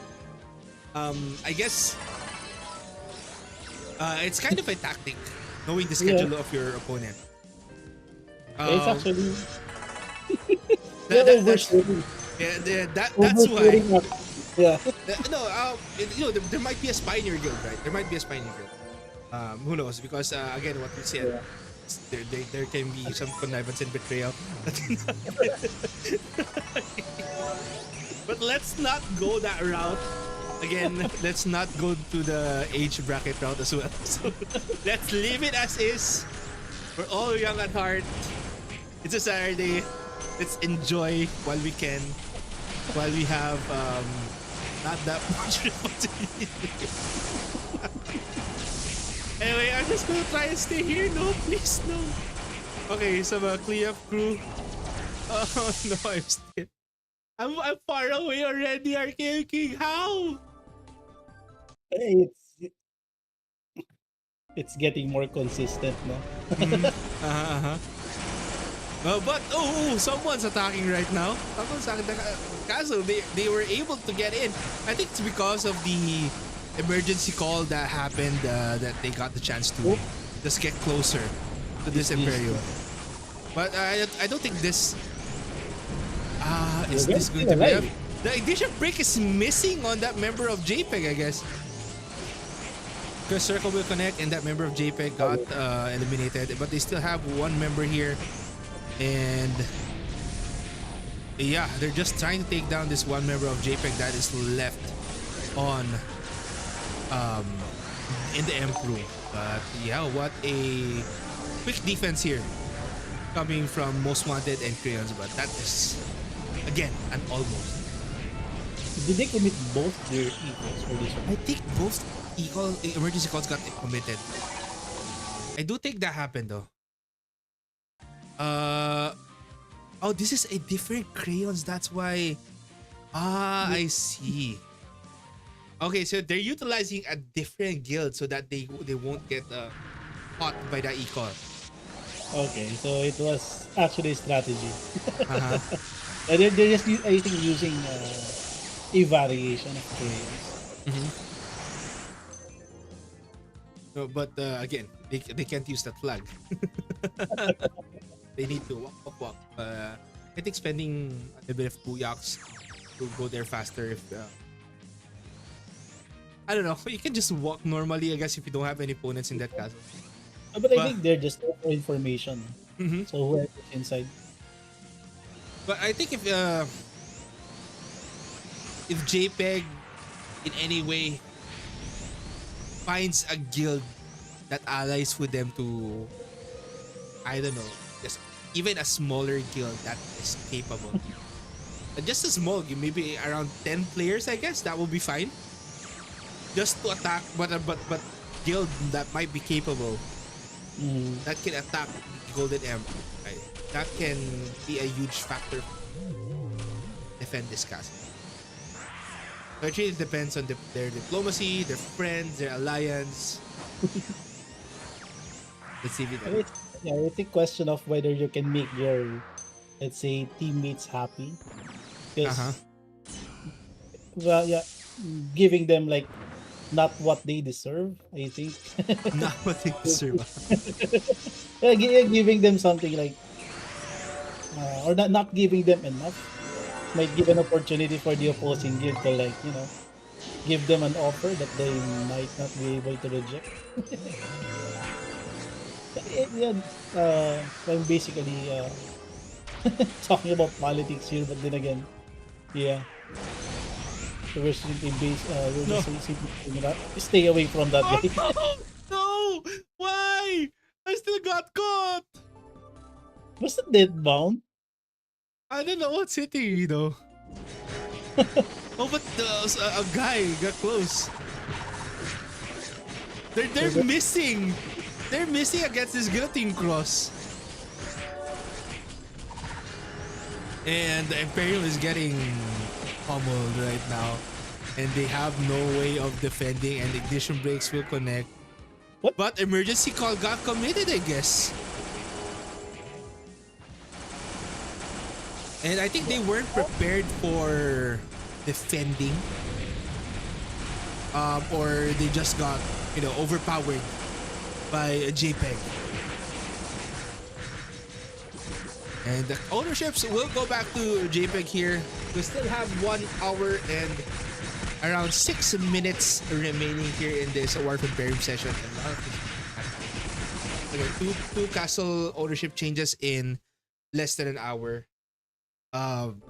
I guess it's kind of a tactic, knowing the Yeah. schedule of your opponent. It's um, actually that, they're that that's overshooting. that's why. Overshooting. Yeah. No, there might be a spy in your guild, right? There might be a spy in your guild. Who knows? Because again, what we said, Yeah. there can be some connivance and betrayal. But let's not go that route. Again, let's not go to the age bracket route as well. So let's leave it as is. We're all young at heart. It's a Saturday. Let's enjoy while we can, while we have not that much responsibility. Anyway, I'm just gonna try and stay here. No, please, no. Okay, so clean up crew. Oh no, I'm far away already, RKM.King. How? It's it's getting more consistent now. Mhm. Uh-huh. But someone's attacking right now. Someone's attacking. Kaso they were able to get in. I think it's because of the emergency call that happened, that they got the chance to Oh, just get closer to this this Imperium. But I don't think this. they're Is this going still to be alive. enough? The ignition break is missing on that member of JPEG, I guess. Because circle will connect and that member of JPEG got eliminated, but they still have one member here, and yeah, they're just trying to take down this one member of JPEG that is left on um in the Emperor. But yeah, what a quick defense here coming from Most Wanted and Crayons, but that is again an almost. Did they commit both their equals for this I one? think both equal emergency calls got committed. I do think that happened though. Uh oh, this is a different Crayons. That's why. I see. Okay, so they're utilizing a different guild so that they won't get caught by the e-call. Okay, so it was actually a strategy. Uh-huh. They're just I think using a variation of crayons. Mm-hmm. No, but again, they can't use that flag. They need to walk. I think spending a bit of booyaks to go there faster. If I don't know, you can just walk normally, I guess, if you don't have any opponents in that castle. But I But think they're just for information. mhm. So whoever's inside. But I think if JPEG in any way finds a guild that allies with them to, I don't know, just even a smaller guild that is capable. Just a small guild, maybe around 10 players, I guess that will be fine. Just to attack, but guild that might be capable, Mm, that can attack the Golden Emperium. Right? That can be a huge factor to defend this castle. So it really depends on their diplomacy, their friends, their alliance. Let's see if it. and yeah, it's a question of whether you can make your, let's say, teammates happy. Uh huh. Because, well, yeah, giving them like not what they deserve, I think. Not what they deserve. Yeah, giving them something like, or not giving them enough might give an opportunity for the opposing guild to like, give them an offer that they might not be able to reject. Yeah, I'm basically talking about politics here, but then again, yeah, we're simply we're No. just simply stay away from that Oh guy. no! got caught. Was that dead bound? I don't know what's hitting me though. Oh, but a guy got close. They're missing. They're missing against this guillotine cross. And the Imperium is getting pummeled right now. And they have no way of defending, and ignition brakes will connect. What? But emergency call got committed, I guess. And I think they weren't prepared for defending. Or they just got, overpowered by a JPEG. And the ownerships will go back to JPEG here. We still have 1 hour and around 6 minutes remaining here in this War of Imperium session. And a lot of things. Okay, two castle ownership changes in less than an hour. Can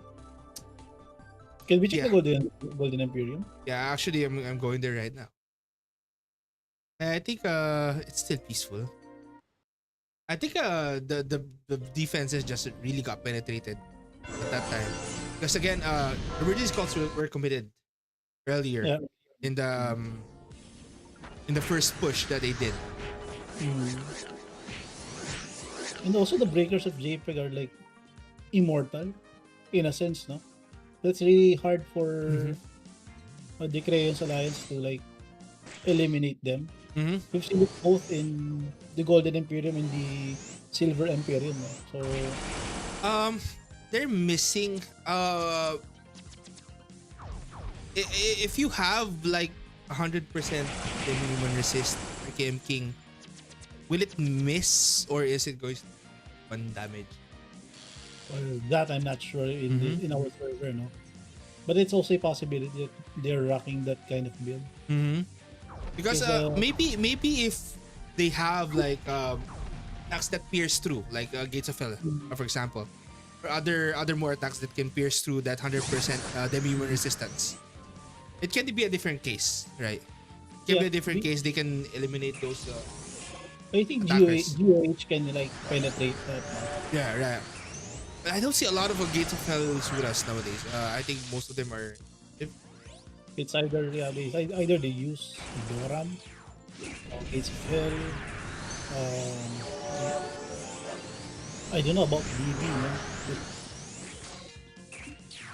we check Yeah. the Golden Emperium? Yeah, actually, I'm going there right now. I think it's still peaceful. I think the defenses just really got penetrated at that time, because again, emergency calls were committed earlier Yeah. in the first push that they did. And also the breakers of JPEG are like immortal, in a sense, no? That's really hard for the Crayons Alliance to like eliminate them. We've seen it both in the Golden Emperium and the Silver Emperium. No? So They're missing. If you have like 100% the minimum resist RKM.King, will it miss or is it going to 1 damage? well, that I'm not sure in our server, no. But it's also a possibility that they're rocking that kind of build. Because Is, maybe if they have like attacks that pierce through, like Gates of Hell, for example, or other more attacks that can pierce through that 100% demi-immune resistance, it can be a different case, right? It can be a different case. They can eliminate those. I think attackers. GOH can like penetrate that. Yeah, right. But I don't see a lot of Gates of Hell Suras nowadays. I think most of them are. It's either either they use Doran or Gates of Hell. I don't know about BB, no?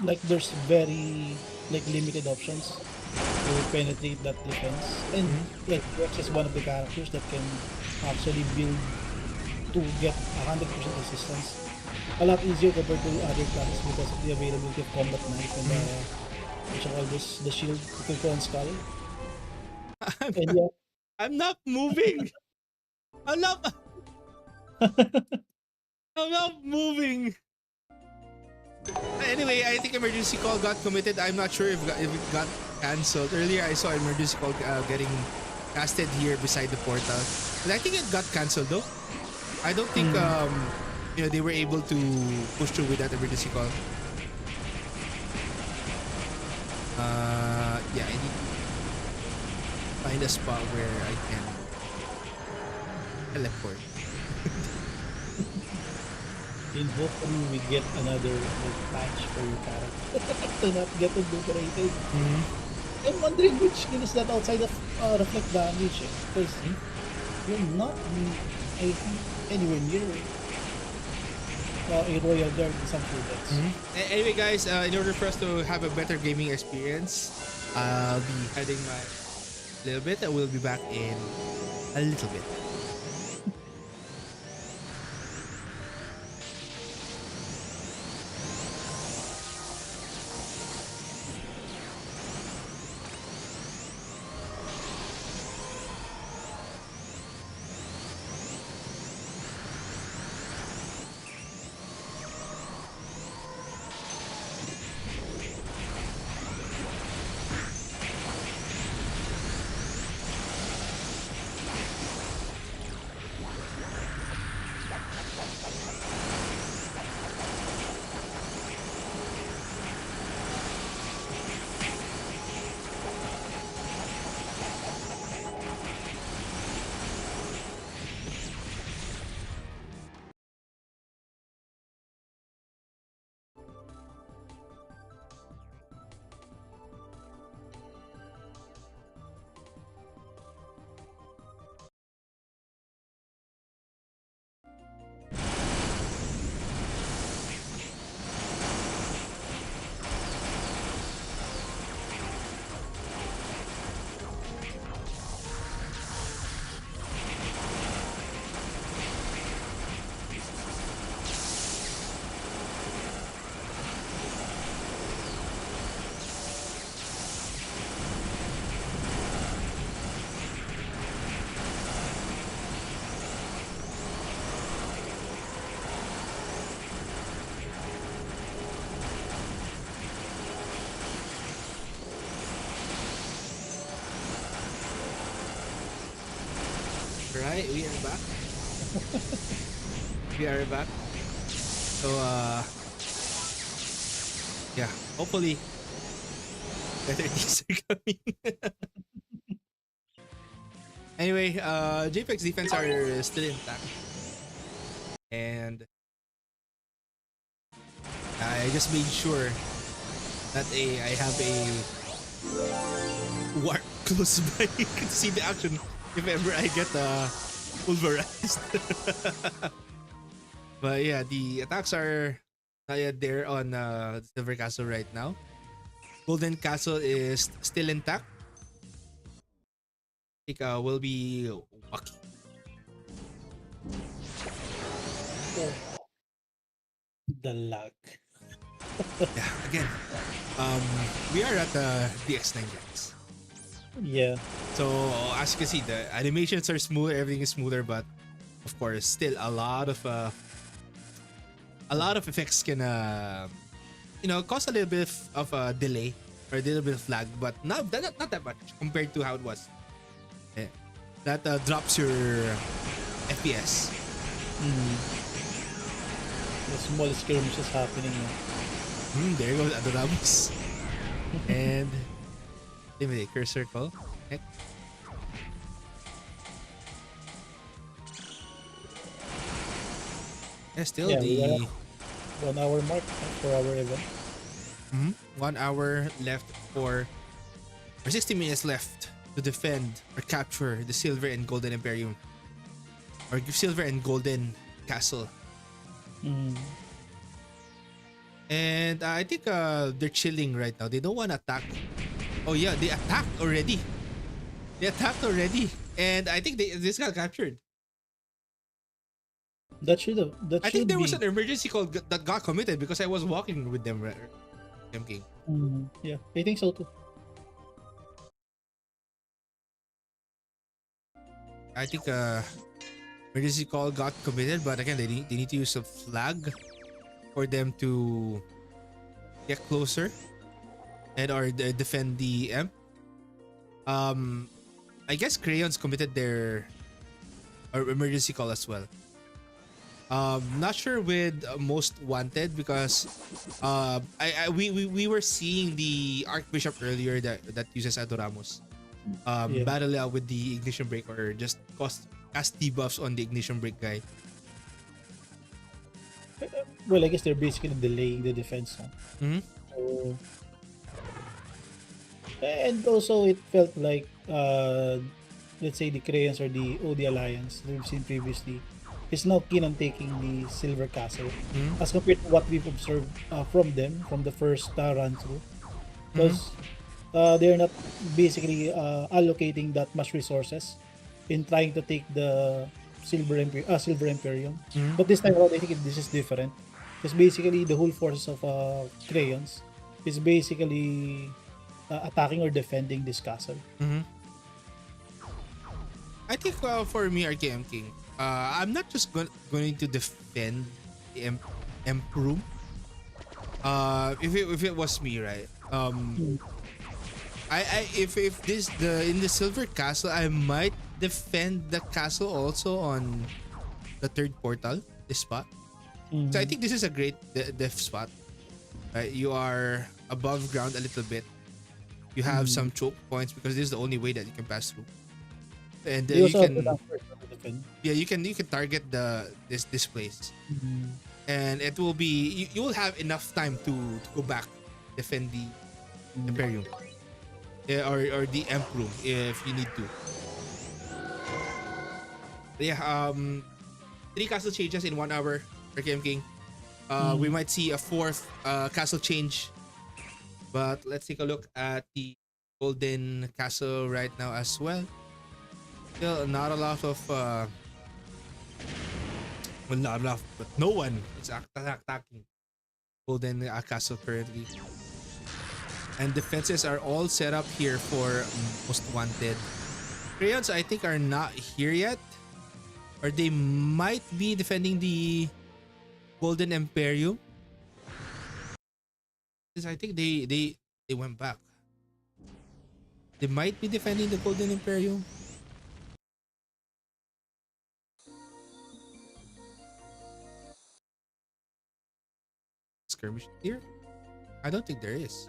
Like there's very like limited options to penetrate that defense, and like Rex is one of the characters that can actually build to get 100% resistance a lot easier compared to other classes because of the availability of combat knife and what you call this, the shield, the Kilko and Skull. And yeah, I'm not moving. I'm not. I'm not moving. Anyway, I think emergency call got committed. I'm not sure if it got cancelled. Earlier, I saw emergency call getting casted here beside the portal, but I think it got cancelled though. I don't think they were able to push through with that emergency call. Yeah, I need to find a spot where I can teleport. and hopefully we get another like, patch for your character to not get obliterated. I'm wondering which skill is that outside of reflect damage, because you're not, I think, anywhere near a Royal Guard in some products. Anyway, guys, in order for us to have a better gaming experience, I'll be heading my little bit. I will be back in a little bit. Hi, we are back. We are back. So yeah, hopefully better things are coming. Anyway, JPEG's defense are still intact, and I just made sure that I have a warp close by to see the action if ever I get pulverized. But yeah, the attacks are not yet there on Silver Castle right now. Golden Castle is still intact. I think will be lucky. Oh, the luck. Yeah, again, um, we are at the X9 guys. Yeah. So as you can see, the animations are smoother, everything is smoother, but of course, still a lot of effects can cause a little bit of a delay or a little bit of lag, but not that much compared to how it was. Yeah. That drops your FPS. Mm. The small skirmishes happening. There goes Adoramus. And Intimidate Cursor Call. Heck. Yeah, still Yeah, we are the 1 hour mark for our event. 1 hour left or 60 minutes left to defend or capture the Silver and Golden Emperium or Silver and Golden Castle. Mm. And I think they're chilling right now. They don't want to attack. Oh yeah, they attacked already. They attacked already, and I think this got captured. That should have. That I think should there was be. an emergency call that got committed because I was walking with them. King. Yeah, I think so too. I think emergency call got committed, but again they need to use a flag for them to get closer and or defend the M. I guess Crayons committed their or emergency call as well. Not sure with Most Wanted because we were seeing the Archbishop earlier that uses Adoramos Yeah. battle out with the ignition break or just cast debuffs on the ignition break guy. Well, I guess they're basically delaying the defense. Huh? Mm-hmm. So, and also it felt like let's say the Crayons or the OD Alliance that we've seen previously is now keen on taking the Silver Castle Mm-hmm. as compared to what we've observed from them from the first run through, because they're not basically allocating that much resources in trying to take the Silver Imperium. Mm-hmm. But this time around, I think this is different. Because basically, the whole forces of Crayons is basically attacking or defending this castle. Mm-hmm. I think for me, RKM King, I'm not just going to defend the Emperor. If it was me, right? I if this the in the Silver Castle, I might defend the castle also on the third portal, this spot. So I think this is a great def spot. Right? You are above ground a little bit. You have some choke points because this is the only way that you can pass through. And They you also have the can dampers to defend. you can target this place, and it will be you will have enough time to go back defend the Imperium. Yeah, or the Emperor if you need to. But yeah, 3 castle changes in 1 hour for KM King. We might see a 4th castle change, but let's take a look at the Golden Castle right now as well. Still not a lot of well, not enough, but no one is attacking Golden Castle currently. And defenses are all set up here for Most Wanted. Crayons, I think, are not here yet. Or they might be defending the Golden Emperium. Because I think they went back. They might be defending the Golden Imperium. skirmish here? I don't think there is.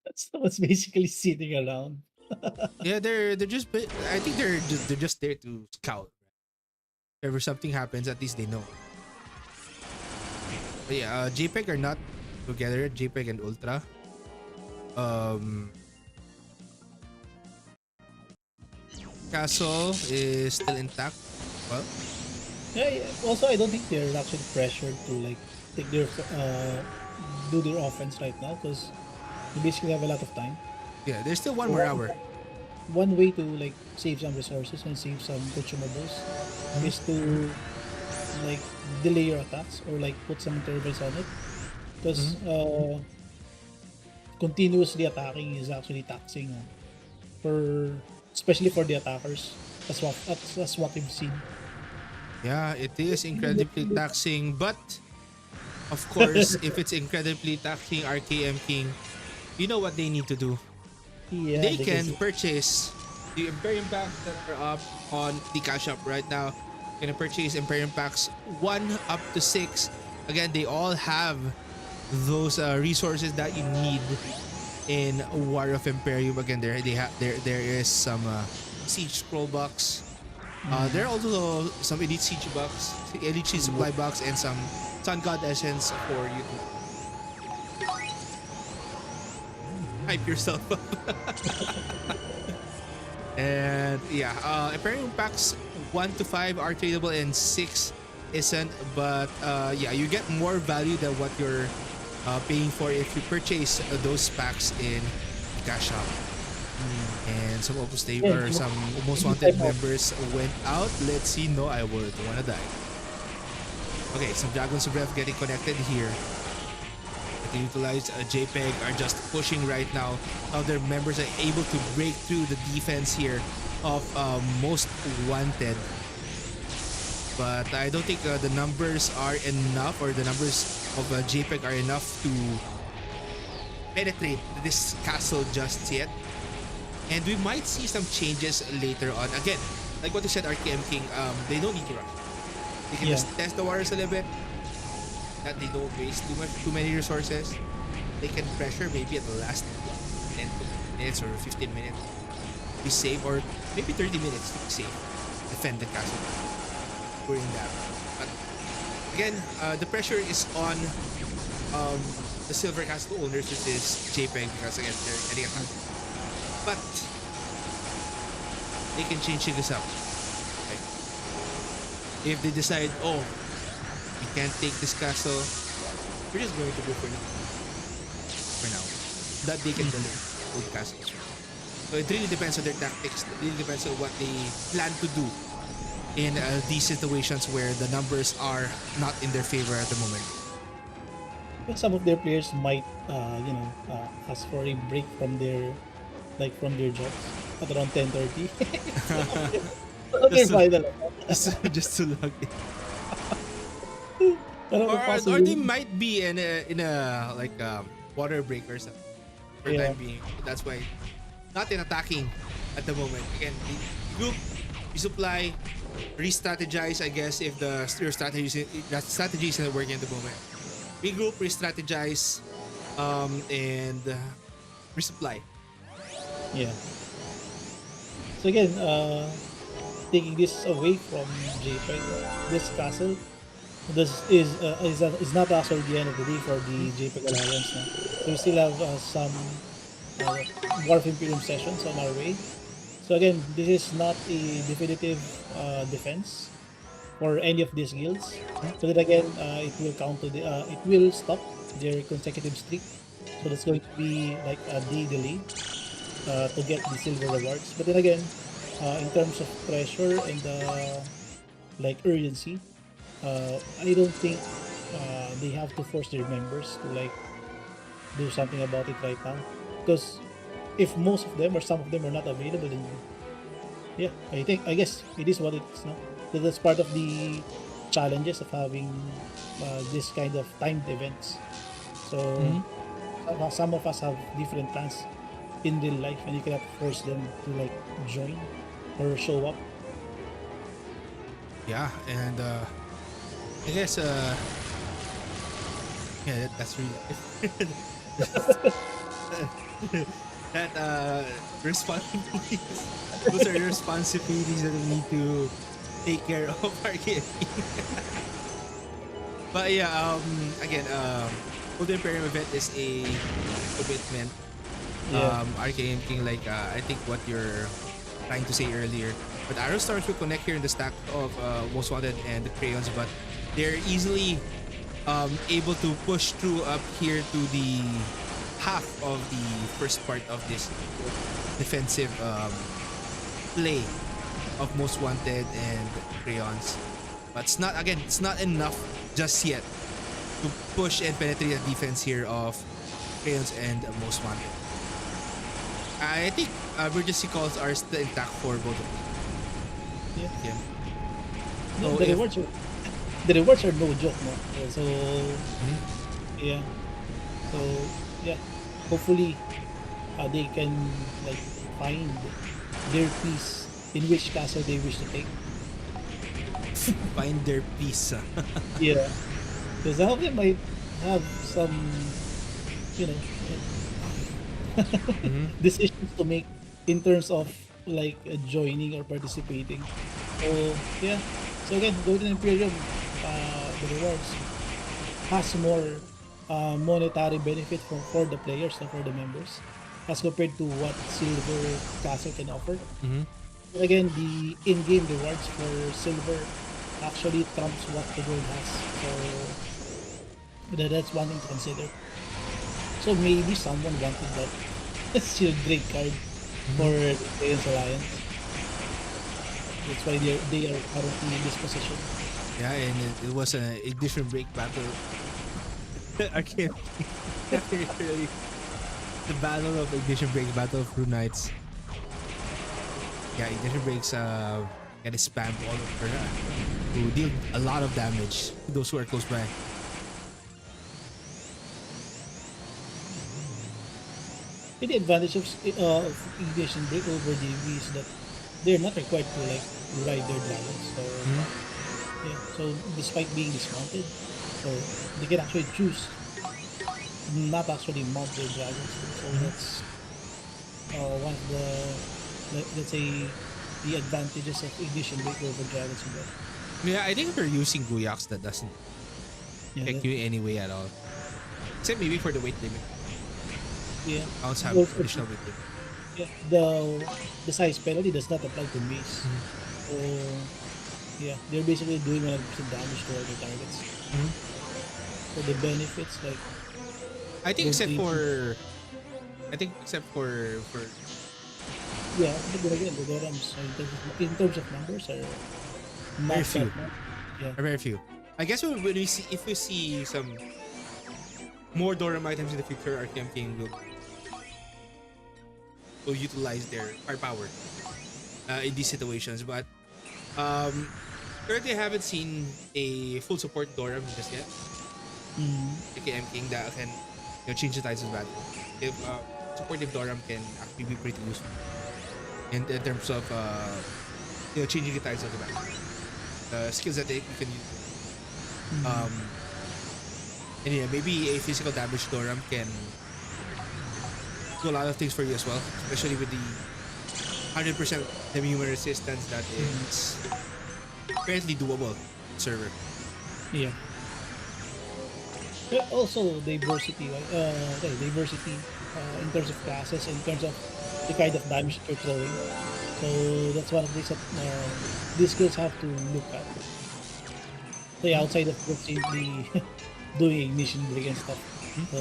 That's basically sitting around. Yeah, they're just. I think they're just there to scout. If ever something happens, at least they know. But yeah, JPEG are not together. JPEG and Ultra. Um, Castle is still intact. Well, Yeah, yeah. Also, I don't think they're actually pressured to like take their do their offense right now because they basically have a lot of time. yeah, there's still one So more hour. one way to like save some resources and save some consumables is to like delay your attacks or like put some intervals on it because continuously attacking is actually taxing for especially for the attackers. That's what we've seen. Yeah, it is incredibly taxing, but of course, if it's incredibly taxing RKM King, you know what they need to do. Yeah, They they can can. purchase the Imperium packs that are up on the cash up right now. You can purchase Imperium packs 1 up to 6. Again, they all have those resources that you need in War of Imperium. Again, there is some siege scroll box. There are also some elite siege box, elite siege supply box, and some Sun God essence for you to hype yourself up. And yeah, Imperium packs 1 to 5 are tradable and 6 isn't. But yeah, you get more value than what you're paying for if you purchase those packs in cash shop. And some Opus Day Yeah, or some most wanted members went out. Let's see. No, I would wanna die. Okay, some Dragons of Breath getting connected here. To utilize JPEG are just pushing right now. Other members are able to break through the defense here of most wanted. But I don't think the numbers are enough, or the numbers of JPEG are enough to penetrate this castle just yet. And we might see some changes later on. Again, like what you said, RKM King, they don't need to rush. They can just test the waters a little bit. That they don't waste too many resources. They can pressure maybe at the last 10 minutes or 15 minutes. Be safe, or maybe 30 minutes to be safe. Defend the castle during that. But again, the pressure is on the Silver Castle owners, which is JPEG, because again, they're getting attacked. But they can change this up. Like, if they decide, oh, we can't take this castle, we're just going to go for now. That they can deliver old castles. So it really depends on their tactics. It really depends on what they plan to do in these situations where the numbers are not in their favor at the moment. Some of their players might, ask for a break from their jobs at around 10:30. They're fine na lang. just to log in. Pero Or they might be in a like water break or something for time being. That's why not in attacking at the moment. Again, the group, resupply, re-strategize. I guess if your strategy isn't working at the moment, regroup, re-strategize, and resupply. Yeah. So again, taking this away from JPEG, this castle, is not actually the end of the day for the JPEG Alliance. No? So we still have some War of Imperium sessions on our way. So again, this is not a definitive defense for any of these guilds. But then again, it will stop their consecutive streak. So that's going to be like a day delay to get the silver rewards. But then again, in terms of pressure and like urgency, I don't think they have to force their members to like do something about it right now. Because if most of them or some of them are not available, then yeah, I guess it is what it is now. So that's part of the challenges of having this kind of timed events. So some of us have different plans in real life, and you cannot force them to like join or show up. Yeah, and I guess Yeah, that's real life. That responsibilities. Those are responsibilities that we need to take care of our kid. But yeah, again, Golden Emperium event is a commitment. Yeah. RKM.King, like I think what you're trying to say earlier. But arrow stars will connect here in the stack of most wanted and the crayons, but they're easily able to push through up here to the half of the first part of this defensive play of most wanted and crayons. But it's not, again, it's not enough just yet to push and penetrate the defense here of crayons and most wanted. I think emergency calls are still intact for both of them. Yeah. Yeah. No, So if the rewards are no joke, no. Yeah, so Mhm. yeah. So yeah. Hopefully they can like find their piece in which castle they wish to take. find their peace. Yeah. Because some of them might have some, you know, Mhm. decisions to make in terms of like joining or participating. So yeah. So again, Golden Imperium, the rewards has more monetary benefit for the players and for the members as compared to what Silver Castle can offer. Mhm. And again, the in-game rewards for Silver actually trumps what the Gold has. So that's one thing to consider. So maybe someone wanted that Shield Break card for Mhm. the Alliance Alliance. That's why they are currently in this position. Yeah, and it was a ignition break battle. I can't really the battle of ignition break, battle of Rune Knights. Yeah, ignition breaks gonna spam all over to deal a lot of damage to those who are close by. And the advantage of Ignition Break over DB is that they're not required to like ride their dragons. So Mhm. yeah, so despite being dismounted, so they can actually choose not actually mount their dragons. So Mhm. that's one of the let's say the advantages of Ignition Break over dragons. But Yeah, I think if you're using Guyaks, that doesn't yeah, affect you in any way at all. Except maybe for the weight limit. yeah. Mounts have Also, additional weight limit. yeah, the size penalty does not apply to base. So yeah, they're basically doing 100% damage to all the targets. Mhm. So the benefits like I think don't except really, for except for yeah, but then again, the Dorams in terms of numbers are very not that few, much. Yeah. very few. I guess when we see, if we see some more Doram items in the future, RKM.King will utilize their firepower in these situations. But um, currently, I haven't seen a full support Doram just yet. Mm, RKM.King that can change the tides of battle. If supportive Doram can actually be pretty useful in terms of changing the tides of the battle. Skills that you can use. mm, Um, and yeah, maybe a physical damage Doram can do a lot of things for you as well, especially with the 100% human resistance that mm, is apparently doable server. yeah. But also diversity, right? Diversity in terms of classes, in terms of the kind of damage that you're throwing. So that's one of the things that these skills have to look at. So yeah, Mhm. outside of just simply doing ignition break and stuff. Mhm. So,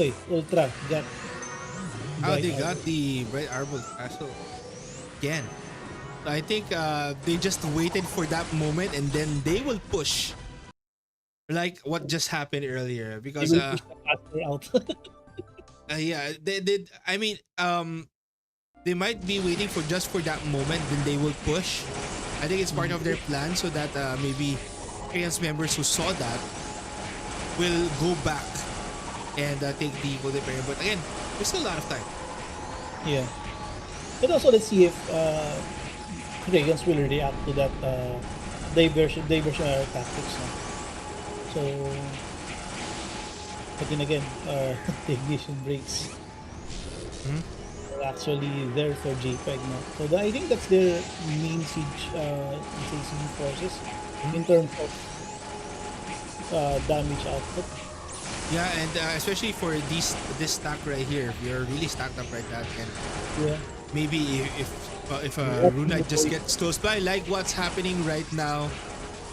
wait, Ultra got Oh, bright they got armor. the Bright Arbor Castle again. I think they just waited for that moment and then they will push like what just happened earlier They because will push the caster out. yeah, they did. I mean, they might be waiting for just for that moment, then they will push. I think it's part of their plan so that maybe Alliance members who saw that will go back and take the Golden Emperium. But again, there's still a lot of time. Yeah. But also let's see if Dragons will react to that diversion tactics. No? So, but then again, the ignition brakes Mhm. are actually there for JPEG now. So I think that's their main siege, siege forces Mhm. in terms of damage output. Yeah, and especially for this stack right here, we are really stacked up right now, and Yeah. maybe if a That's rune the knight just point. gets close by, like what's happening right now,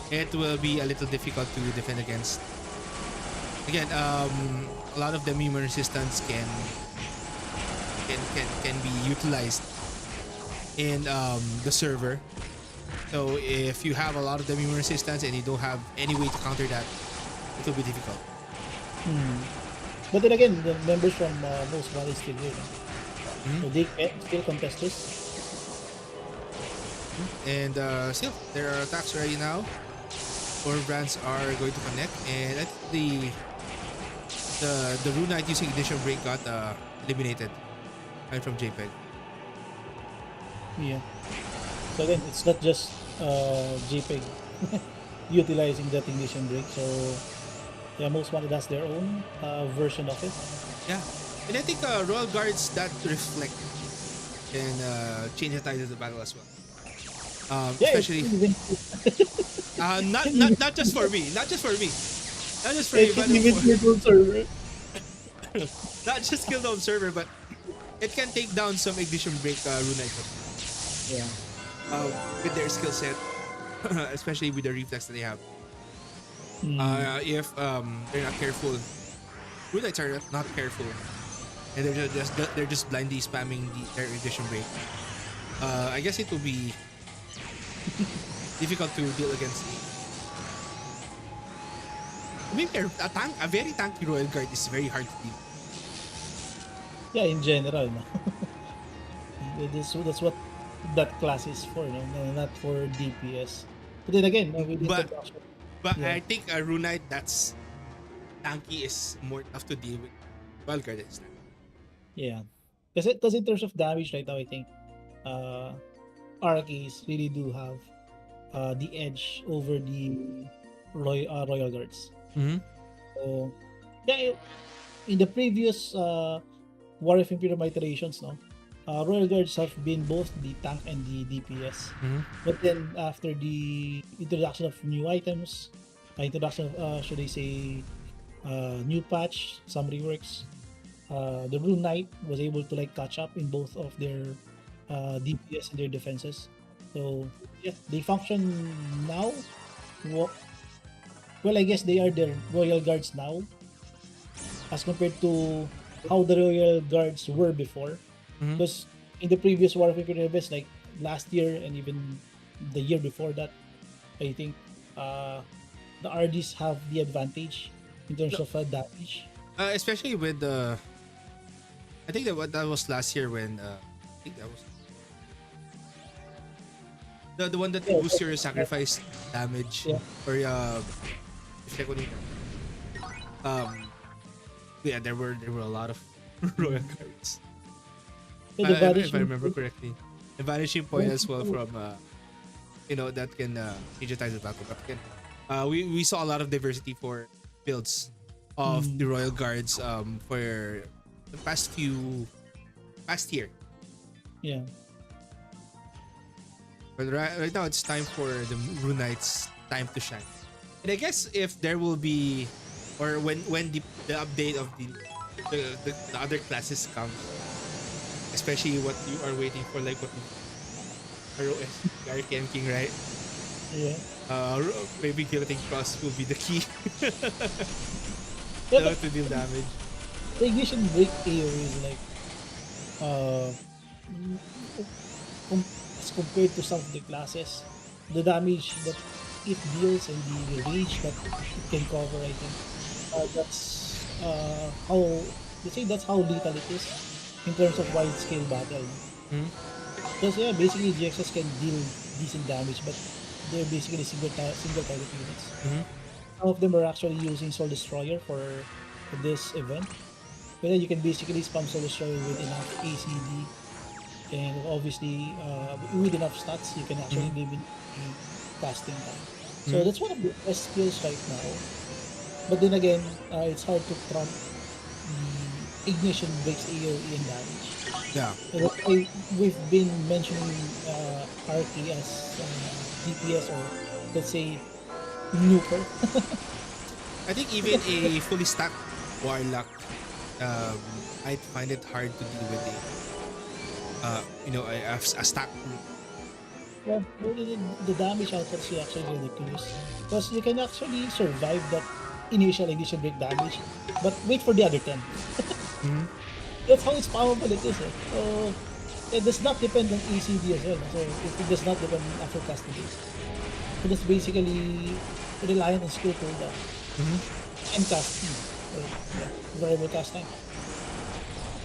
it will be a little difficult to defend against. Again, a lot of the immune resistance can be utilized in the server. So if you have a lot of the immune resistance and you don't have any way to counter that, it will be difficult. Hmm. But then again, the members from most Valley still here, no? Mhm. So they can still contest this. And still, there are attacks right now. Four brands are going to connect, and I think the Rune Knight using Edition Break got eliminated right from JPEG. Yeah. So again, it's not just JPEG utilizing that ignition brake. So yeah, most wanted has their own version of it. Yeah, and I think Royal Guards that reflect can change the tide of the battle as well. Yeah, it Especially can even not can even not just for me, not just for me, not just for me, it but can even for be on server. not just kill the observer, but it can take down some ignition break rune knights Yeah. with their skill set, especially with the reflex that they have. Mm. If they're not careful, rune knights are not careful, and they're just blindly spamming their ignition break. I guess it will be difficult to deal against me. Maybe a very tanky royal guard is very hard to deal. Yeah, in general, no? That's what that class is for, no? Not for DPS. But then again, no, with But introduction, yeah, I think a rune knight that's tanky is more tough to deal with. Royal guard is tanky. yeah. Because in terms of damage right now, I think uh, RKs really do have the edge over the Royal Guards. Mm-hmm. So, yeah, in the previous War of Imperium iterations, no, Royal Guards have been both the tank and the DPS. Mm-hmm. But then after the introduction of new items, introduction of should I say new patch, some reworks, the Rune Knight was able to like catch up in both of their DPS and their defenses. So yeah, they function now. Well, well, I guess they are the Royal Guards now as compared to how the Royal Guards were before. Mm-hmm. Because in the previous War of Imperial West, like last year and even the year before that, I think uh, the RDs have the advantage in terms No, of damage. especially with the I think that was last year when I think that was the one that Yeah, boosts your sacrifice damage yeah. or check what um yeah, there were a lot of royal cards. Yeah, the If I vanishing. remember correctly, the vanishing point as well from that can digitize the battle. But again, we saw a lot of diversity for builds of the Mm, royal guards for the past year. yeah. But right now it's time for the rune knights time to shine. And I guess if there will be or when the update of the other classes comes, especially what you are waiting for, like what ROS, RKM.King, right? Yeah. Maybe Guillotine Cross will be the key Yeah, but to deal damage. the ignition break AoE is like uh as compared to some of the classes, the damage that it deals and the range that it can cover, I think that's how let's say that's how lethal it is in terms of wide scale battle. Hmm. Because yeah, basically GXS can deal decent damage, but they're basically single target units. Hmm. Some of them are actually using Soul Destroyer for this event. But then you can basically spam Soul Destroyer with enough ACD and obviously with enough stats, you can actually Hmm. limit the casting time. So Hmm. that's one of the best skills right now But then again, it's hard to trump the ignition breaks AoE and damage. Yeah. So that's why we've been mentioning RK as DPS, or let's say nuker. I think even a fully stacked warlock, um, I'd find it hard to deal with a stack group. Yeah, the damage output is actually ridiculous. Because you can actually survive that initial ignition break damage, but wait for the other 10. Mhm. That's how it's powerful it is. So it does not depend on ECD as well. So it does not depend on after custody. So that's basically reliant on skill cooldown Mhm. and casting. So, yeah, variable cast time.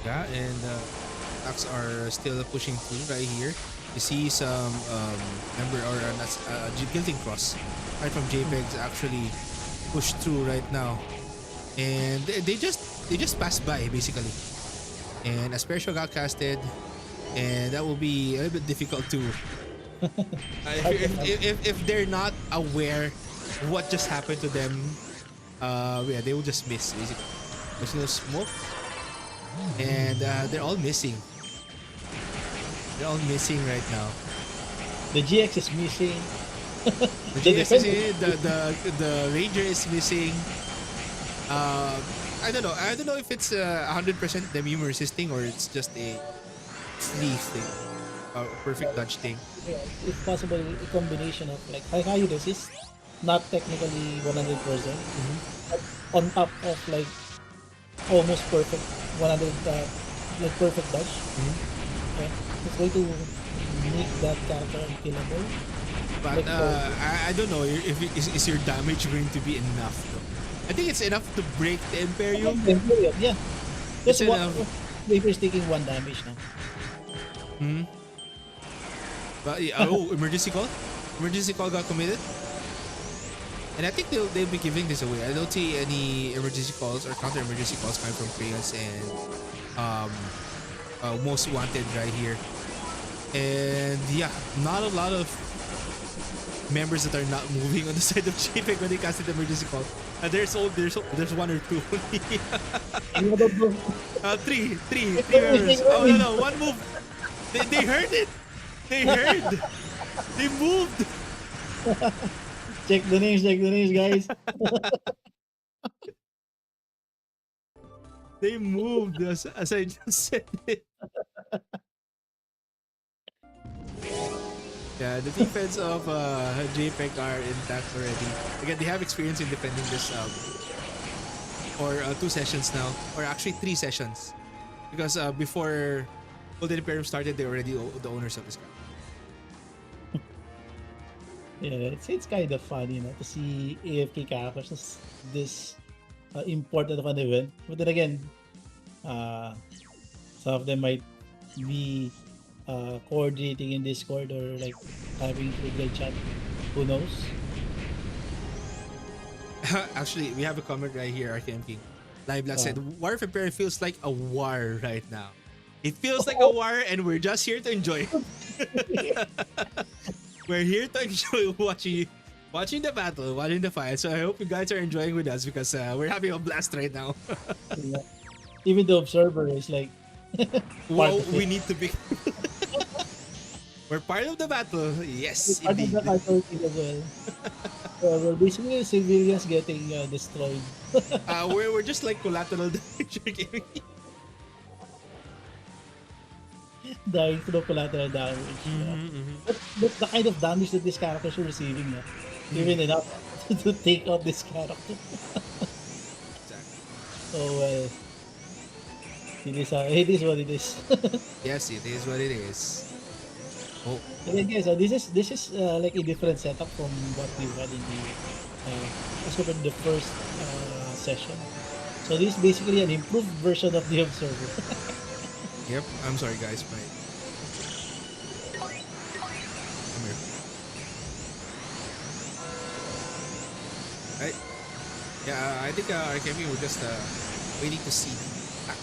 Yeah, and attacks are still pushing through right here. You see some member or guilting cross right from JPEGs actually pushed through right now, and they just passed by basically. And a special got casted, and that will be a little bit difficult to if they're not aware of what just happened to them. Yeah, they will just miss basically. There's no smoke, and they're all missing. They're all missing right now. The GX is missing. The The GS is defense in, the Ranger is missing. Uh, I don't know if it's 100% them immune resisting or it's just a flea thing, a perfect dodge thing. yeah, if possible, a combination of like high resist, not technically 100%, Mm-hmm. but on top of like almost perfect 100, like perfect dodge. Mm-hmm. Yeah, it's going to make that character unkillable. But Like for I don't know if is your damage going to be enough though. I think it's enough to break the Imperium. Empyrean, yeah, It's just one. enough. Vapor is taking one damage now. Hmm. But yeah, oh, emergency call. Emergency call got committed. And I think they'll be giving this away. I don't see any emergency calls or counter emergency calls coming from Crayons and um, Most Wanted right here. And yeah, not a lot of members that are not moving on the side of JPEG when they casted the emergency call. There's one or two. And what about the Three members. Oh no, one move. They heard it. They heard. They moved. check the names, guys. They moved as I just said it. Yeah, the defense of JPEG are intact already. Again, they have experience in defending this for 2 sessions now, or actually 3 sessions, because before Golden Emperium started, they were already the owners of this car. Yeah, it's kind of funny, to see AFK characters as this important of an event. But then again, uh, some of them might be coordinating in Discord or like having trivial chat. Who knows? Actually, we have a comment right here, RKM.King. Live Black said, Uh, War of Empire feels like a war right now. It feels like a war and we're just here to enjoy. We're here to enjoy watching the battle, watching the fight. So I hope you guys are enjoying with us because we're having a blast right now. yeah. Even the observer is like part Wow, of we it. need to be. We're part of the battle. Yes, Part of indeed. the battle team as well. Well, basically, civilians getting destroyed. We're just like collateral damage. Dying through collateral damage. Yeah. But the kind of damage that this character is receiving, even enough to take out this character. Exactly. So well, it is what it is. Yes, it is what it is. Oh, But I guess this is like a different setup from what we had in the as compared to the first session. So this is basically an improved version of the observer. yep. I'm sorry, guys. Come here. Right. Yeah, I think RKB will just waiting to see the attack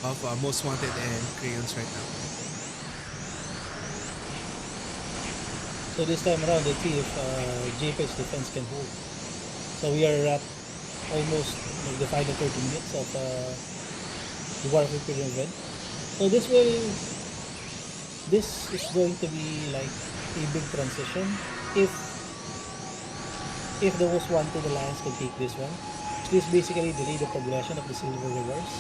of Most Wanted and Crayons right now. So this time around, let's see if JPEG's defense can hold. So we are at almost like the final 30 minutes of the War of Imperium event. So this is going to be like a big transition if the most wanted alliance can take this one. This basically delay the progression of the silver rewards.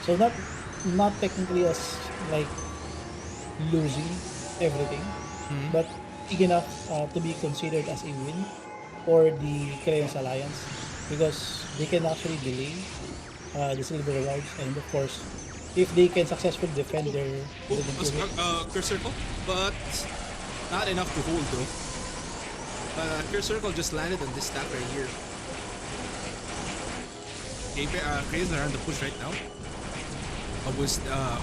So not technically as like losing everything, Mhm. but big enough to be considered as a win for the Cranes Alliance because they can actually delay the silver rewards, and of course, if they can successfully defend Oh, their oh, Golden Emperium. curse circle, but not enough to hold though. Curse circle just landed on this stack right here. Cranes are on the push right now.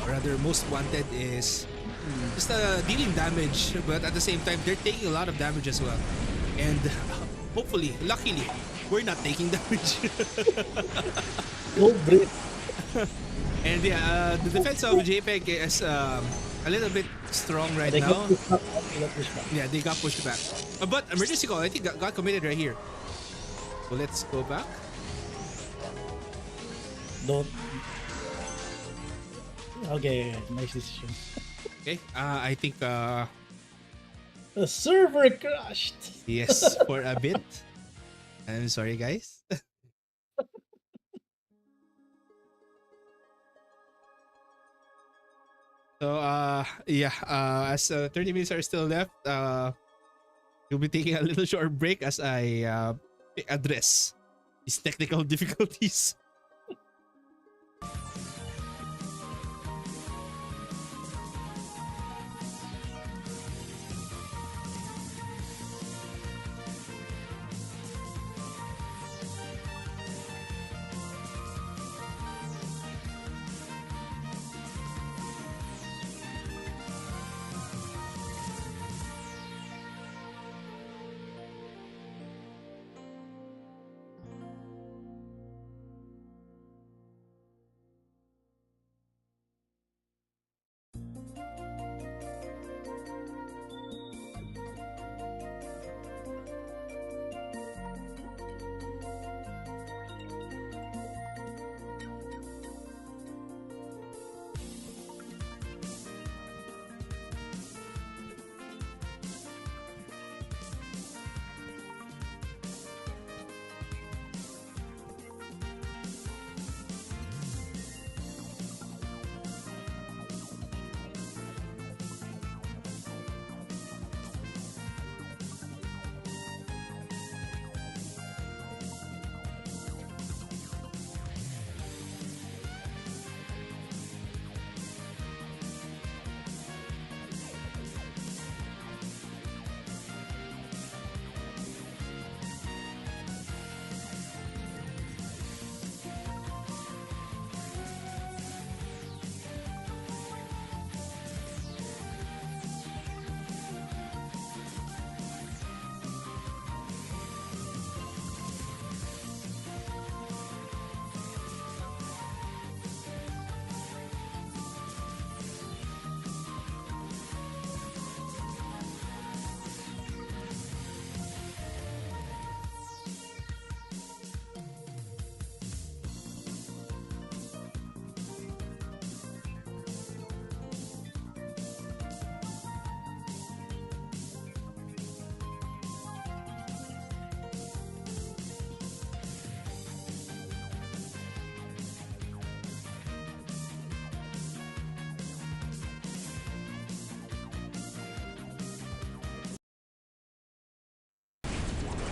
Rather most wanted is just dealing damage, but at the same time they're taking a lot of damage as well. And hopefully, luckily, we're not taking damage. No break. And yeah, the defense of JPEG is a little bit strong right They got now. pushed back. They got pushed back. Yeah, they got pushed back. But emergency call, I think got committed right here. So let's go back. Don't. Okay, nice decision. Okay, I think The server crashed. yes for a bit. I'm sorry, guys. So yeah, as 30 minutes are still left, we'll be taking a little short break as I address these technical difficulties.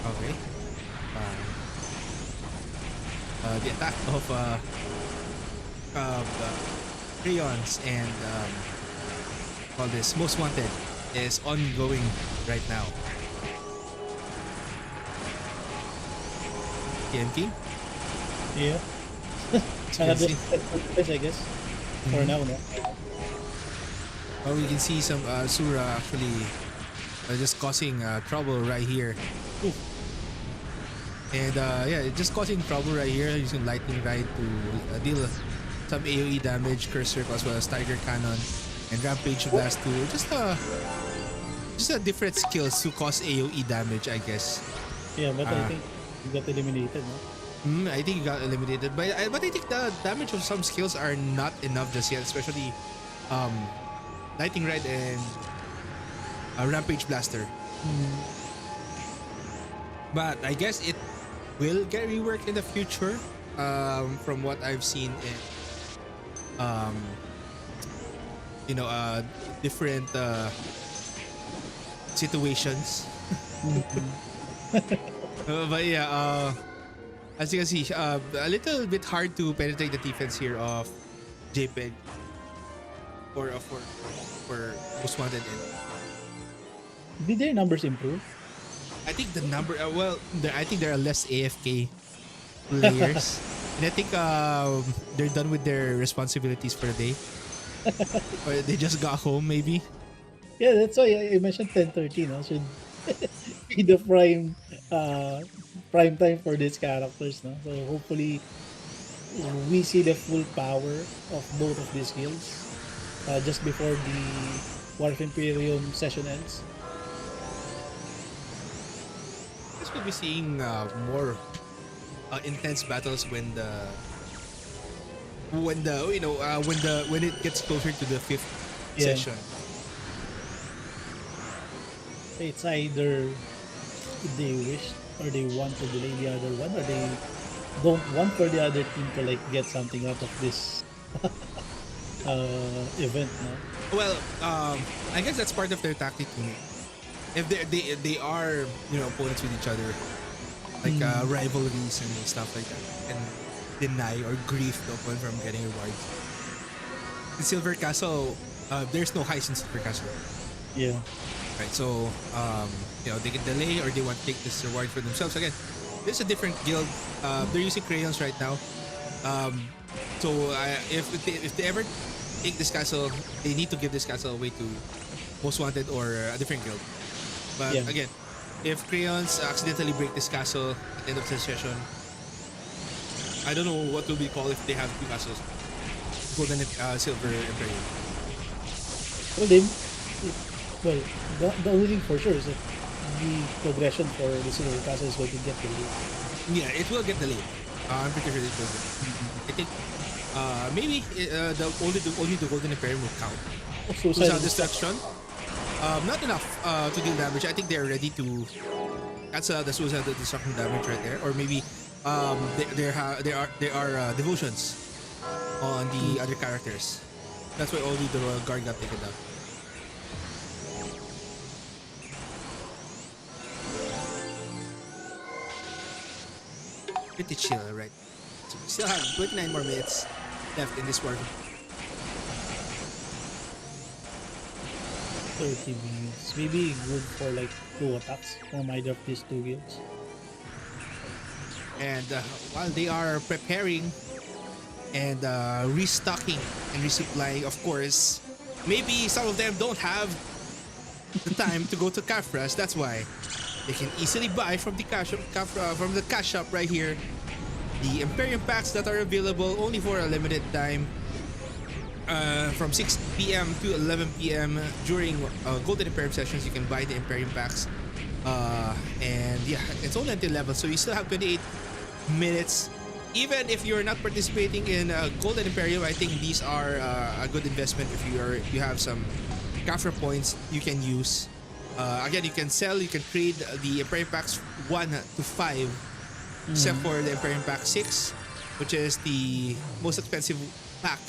Okay. Uh, the attack of Crayons and all this most wanted is ongoing right now. TNT? Yeah. As you can see, I guess. For now, no. we can see some Sura actually just causing trouble right here. Ooh. And yeah, just causing trouble right here using lightning right to deal some AoE damage, curse circle as well as tiger cannon and rampage blast too. Just a different skills to cause AoE damage, I guess. Yeah, but I Ah. think You got eliminated, no? I think he got eliminated, but I think the damage of some skills are not enough just yet, especially um, Lightning Ride and Rampage Blaster. Mm. But I guess it will get reworked in the future. From what I've seen in um, you know, different situations. But yeah, as you can see, a little bit hard to penetrate the defense here of JPEG for most wanted. And Did their numbers improve? I think the number, I think there are less AFK players, and I think they're done with their responsibilities for the day, or they just got home maybe. Yeah, that's why I mentioned 10:30. No, should be the prime time for these characters. No, so hopefully we see the full power of both of these skills just before the War of Imperium session ends. I guess we'll be seeing more intense battles when it gets closer to the fifth Yeah. session. It's either they wish or they want to delay the other one, or they don't want for the other team to like get something out of this event. No? Well, I guess that's part of their tactic too. If they are opponents with each other, like rivalries and stuff like that, and deny or grief the opponent from getting rewards. In Silver Castle, there's no heist in Silver Castle, Yeah. right? So they can delay or they want to take this reward for themselves. Again, this is a different guild. They're using crayons right now. So if they ever take this castle, they need to give this castle away to Most Wanted or a different guild. But Yeah. again, if crayons accidentally break this castle at the end of the session, I don't know what will be called if they have two castles, Golden Silver Emperium. Well, then, well, the only thing for sure is that the progression for the Silver Castle is going to get delayed. Yeah, it will get delayed. I'm pretty sure it will. I think maybe only the Golden Emperium will count. Suicide Suicide Destruction, not enough to deal damage. I think they're ready to cancel the Suicide Destruction damage right there, or maybe there are devotions on the other characters. That's why only the Royal Guard got taken down. Pretty chill, right? So we still have 29 more minutes left in this war. 30 minutes. Maybe good for like 2 attacks from either of these two guilds. And while they are preparing and restocking and resupplying, of course, maybe some of them don't have the time to go to Kafras. That's why they can easily buy from the from the cash shop right here the Imperium packs that are available only for a limited time. From 6 p.m. to 11 p.m. during Golden Emperium sessions, you can buy the Imperium packs. And yeah, it's only until level, so you still have 28 minutes. Even if you're not participating in Golden Imperium, I think these are a good investment if you have some Kafra points you can use. Again, you can sell, you can trade the Imperium packs 1 to 5, except for the Imperium pack 6, which is the most expensive pack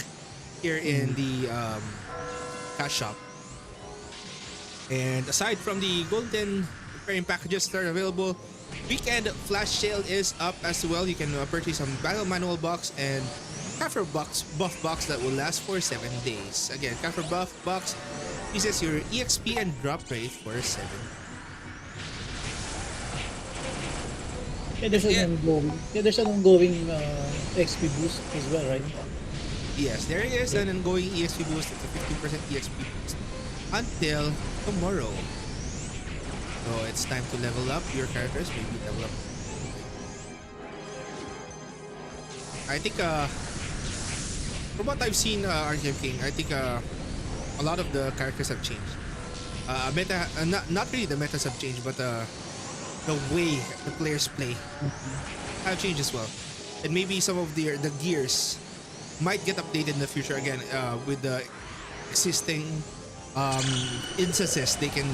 here in the cash shop. And aside from the Golden Emperium packages that are available, Weekend Flash Sale is up as well. You can purchase some Battle Manual box and Kafra buff box that will last for 7 days. Again, Kafra buff box increases your EXP and drop rate for 7. Yeah, there's an ongoing XP boost as well, right? Yes, there is an ongoing EXP boost. It's a 15% EXP boost until tomorrow. So it's time to level up your characters. Maybe level up. I think from what I've seen, RKM.King, I think a lot of the characters have changed. Not really the metas have changed, but the the way the players play have changed as well, and maybe some of the gears might get updated in the future again with the existing um, instances they can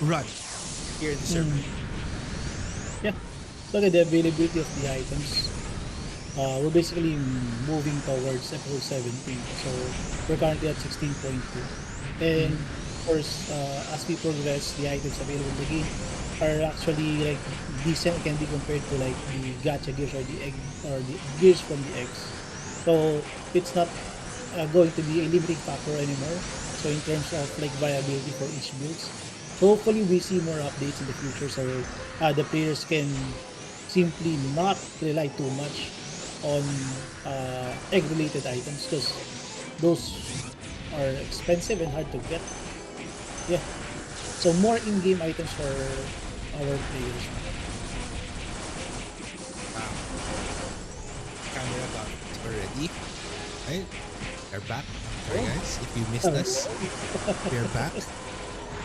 run here in the server. Yeah. So the availability of the items, we're basically moving towards episode 17. So we're currently at 16.2. And of course, as we progress, the items available in the game are actually like decent, can be compared to like the gacha gears or the egg or the gears from the eggs. So it's not going to be a limiting factor anymore. So in terms of like viability for each builds. So hopefully we see more updates in the future so the players can simply not rely too much on egg related items because those are expensive and hard to get. Yeah. So more in-game items for our players. Camera got already. Right? We're back. Sorry Oh, guys, if you missed us, we're back.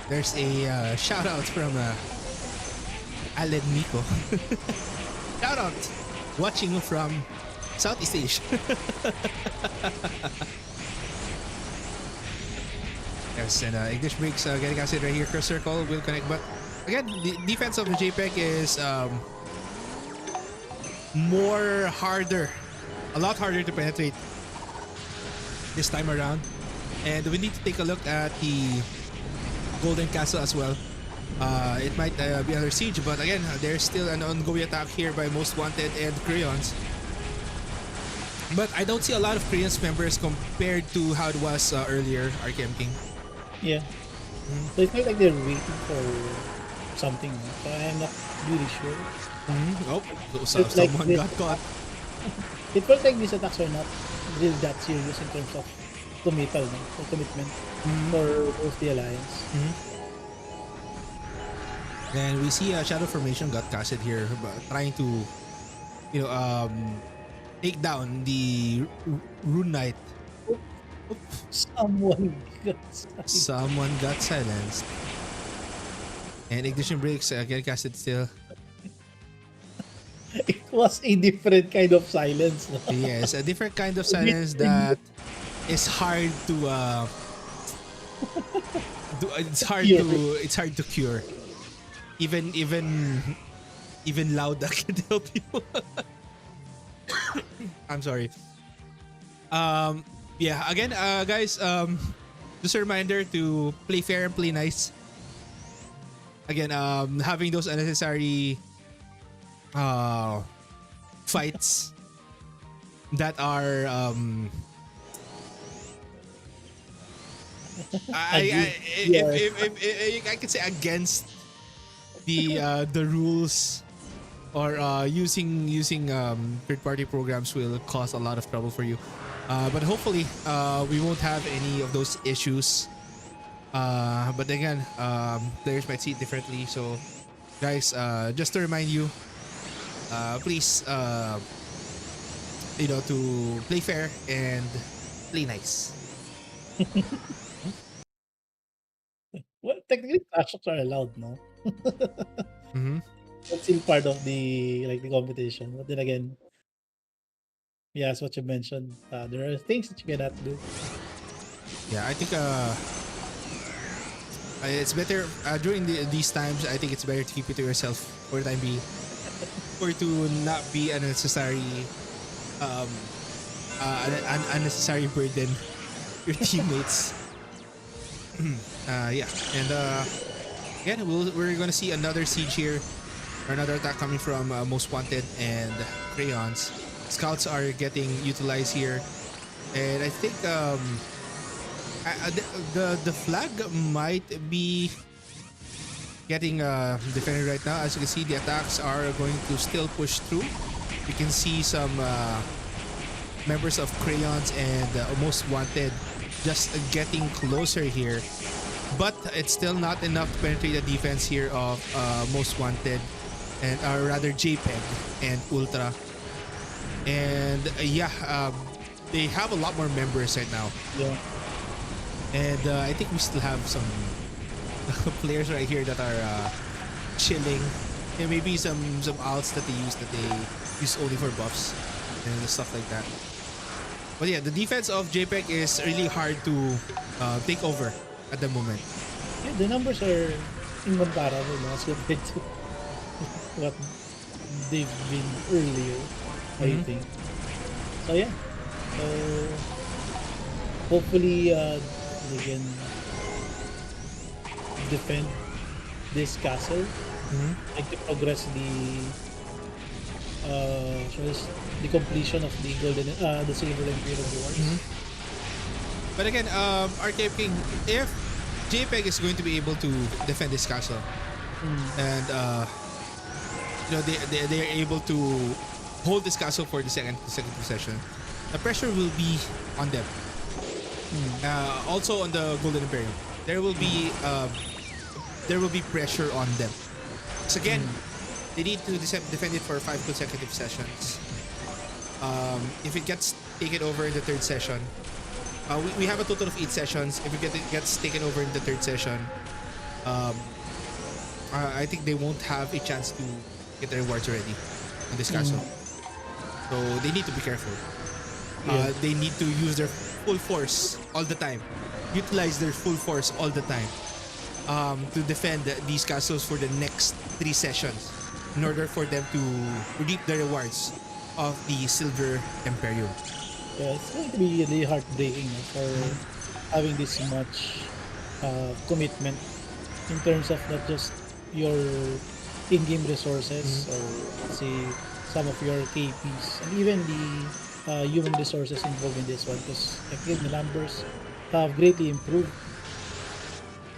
There's a shout out from Alan Nico. Shout out, watching from Southeast Asia. Yes, and English breaks getting us in right here. Cross circle will connect, but again, the defense of the JPEG is more harder, a lot harder to penetrate this time around. And we need to take a look at the Golden Castle as well. It might be under siege, but again, there's still an ongoing attack here by Most Wanted and Crayons. But I don't see a lot of Crayons members compared to how it was earlier, RKM.King. yeah. So it's not like they're waiting for something. So I'm not really sure. Oh, so It's like someone this, got caught. it feels like these attacks are not really that serious in terms of committal, no? Or commitment for both the alliance. And we see a Shadow Formation got casted here, trying to, you know, take down the Rune Knight. Someone got Someone got silenced. And Ignition Breaks get casted still. it was a different kind of silence. No? Yes, a different kind of silence that is hard to it's hard to cure. Even loud that can help you. I'm sorry. Yeah, again, guys, just a reminder to play fair and play nice. Again, having those unnecessary fights that are if I could say against the rules or using third party programs will cause a lot of trouble for you. But hopefully we won't have any of those issues. But again, players might see it differently. So guys, just to remind you, please to play fair and play nice. Well, technically, trash talks are allowed, no? Mm-hmm. That's still part of the competition. But then again, yeah, as what you mentioned, there are things that you cannot do. Yeah, I think it's better during these times. I think it's better to keep it to yourself for the time being, or to not be unnecessary, an unnecessary burden your teammates. Yeah, and again, we're gonna see another siege here, or another attack coming from Most Wanted and Crayons. Scouts are getting utilized here, and I think the flag might be getting defended right now. As you can see, the attacks are going to still push through. You can see some members of Crayons and Most Wanted just getting closer here, but it's still not enough to penetrate the defense here of Most Wanted, and rather JPEG and Ultra. And they have a lot more members right now. Yeah. And I think we still have some players right here that are chilling Yeah, maybe some alts that they use only for buffs and stuff like that. But yeah, the defense of JPEG is really hard to take over at the moment. Yeah, the numbers are incomparable no, as compared to what they've been earlier, I Mhm. think. So yeah, so hopefully they can defend this castle, Mhm. like to progress so the completion of the Silver Imperium rewards. Mhm. But again, RKM.King, if JPEG is going to be able to defend this castle Mm, and they are able to hold this castle for the second session, the pressure will be on them. mm, Also on the Golden Emperium, there will be pressure on them. So again, mm, they need to defend it for 5 consecutive sessions. If it gets taken over in the third session, we have a total of 8 sessions. If it gets taken over in the third session, um, I think they won't have a chance to get the rewards already in this castle. mm. So they need to be careful. Yeah. They need to use their full force all the time, utilize their full force all the time to defend these castles for the next 3 sessions in order for them to reap the rewards of the Silver Imperium. Yeah, it's going to be really heartbreaking for having this much commitment in terms of not just your in-game resources or let's say some of your KPs and even the human resources involved in this one because again the numbers have greatly improved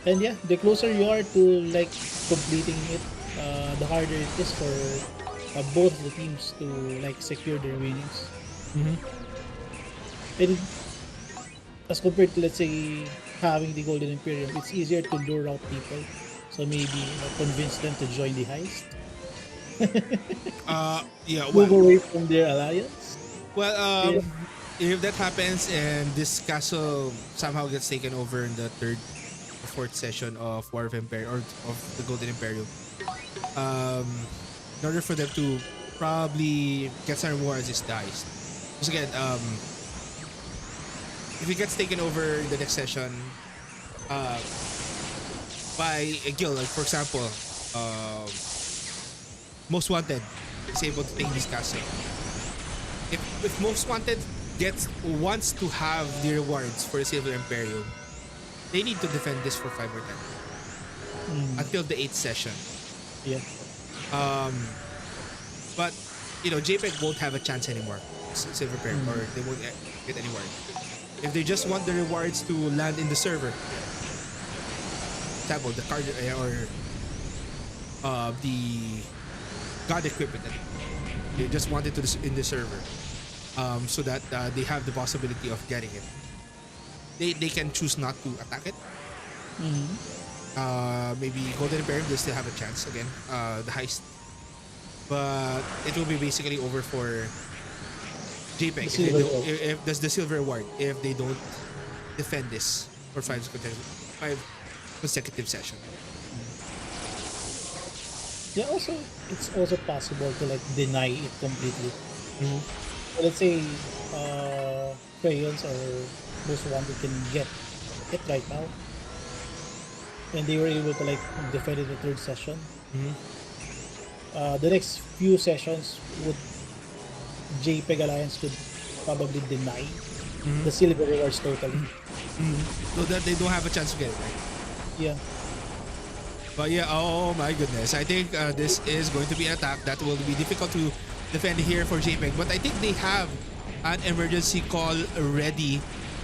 and yeah the closer you are to like completing it the harder it is for both the teams to like secure their winnings Mm-hmm. and as compared to let's say having the Golden Imperium, it's easier to lure out people. So maybe convince them to join the heist, Yeah. move away from their alliance. Well, Yeah. if that happens and this castle somehow gets taken over in the third or fourth session of War of Empire or of the Golden Imperium, um, in order for them to probably get some rewards is the heist. Because again, if it gets taken over in the next session, uh, by a guild, like for example, um, Most Wanted is able to take this castle. If Most Wanted wants to have the rewards for the Silver Imperium, they need to defend this for 5 or 10 Mm, until the 8th session. yeah. Um, but JPEG won't have a chance anymore. Silver Imperium, or Mm, they won't get any rewards. If they just want the rewards to land in the server, example, the card or the god equipment, they just want it in the server, so that they have the possibility of getting it. They can choose not to attack it. mm, Maybe Golden Emperium, they still have a chance again. The heist, but it will be basically over for JPEG the if they silver don't. gold. If that's the silver award, if they don't defend this for 5 consecutive session. Yeah. Also, it's also possible to like deny it completely. Mhm. So let's say crayons or most wanted can get it right now, and they were able to like defend it the third session. Mhm. The next few sessions would JPEG Alliance could probably deny Mhm. the silver rewards totally. Mhm. So that they don't have a chance to get it right. Yeah. But yeah, oh my goodness. I think this is going to be an attack that will be difficult to defend here for JPEG. But I think they have an emergency call ready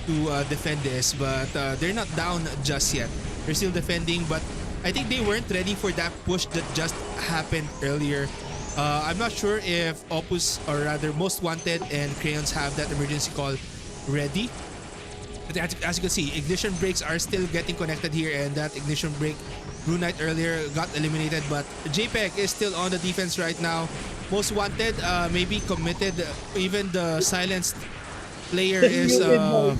to defend this. But they're not down just yet. They're still defending. But I think they weren't ready for that push that just happened earlier. I'm not sure if Opus, or rather Most Wanted and Crayons, have that emergency call ready. But as you can see, ignition brakes are still getting connected here, and that ignition brake Blue Knight earlier got eliminated, but JPEG is still on the defense right now. Most Wanted maybe committed. Even the silenced player is You can know.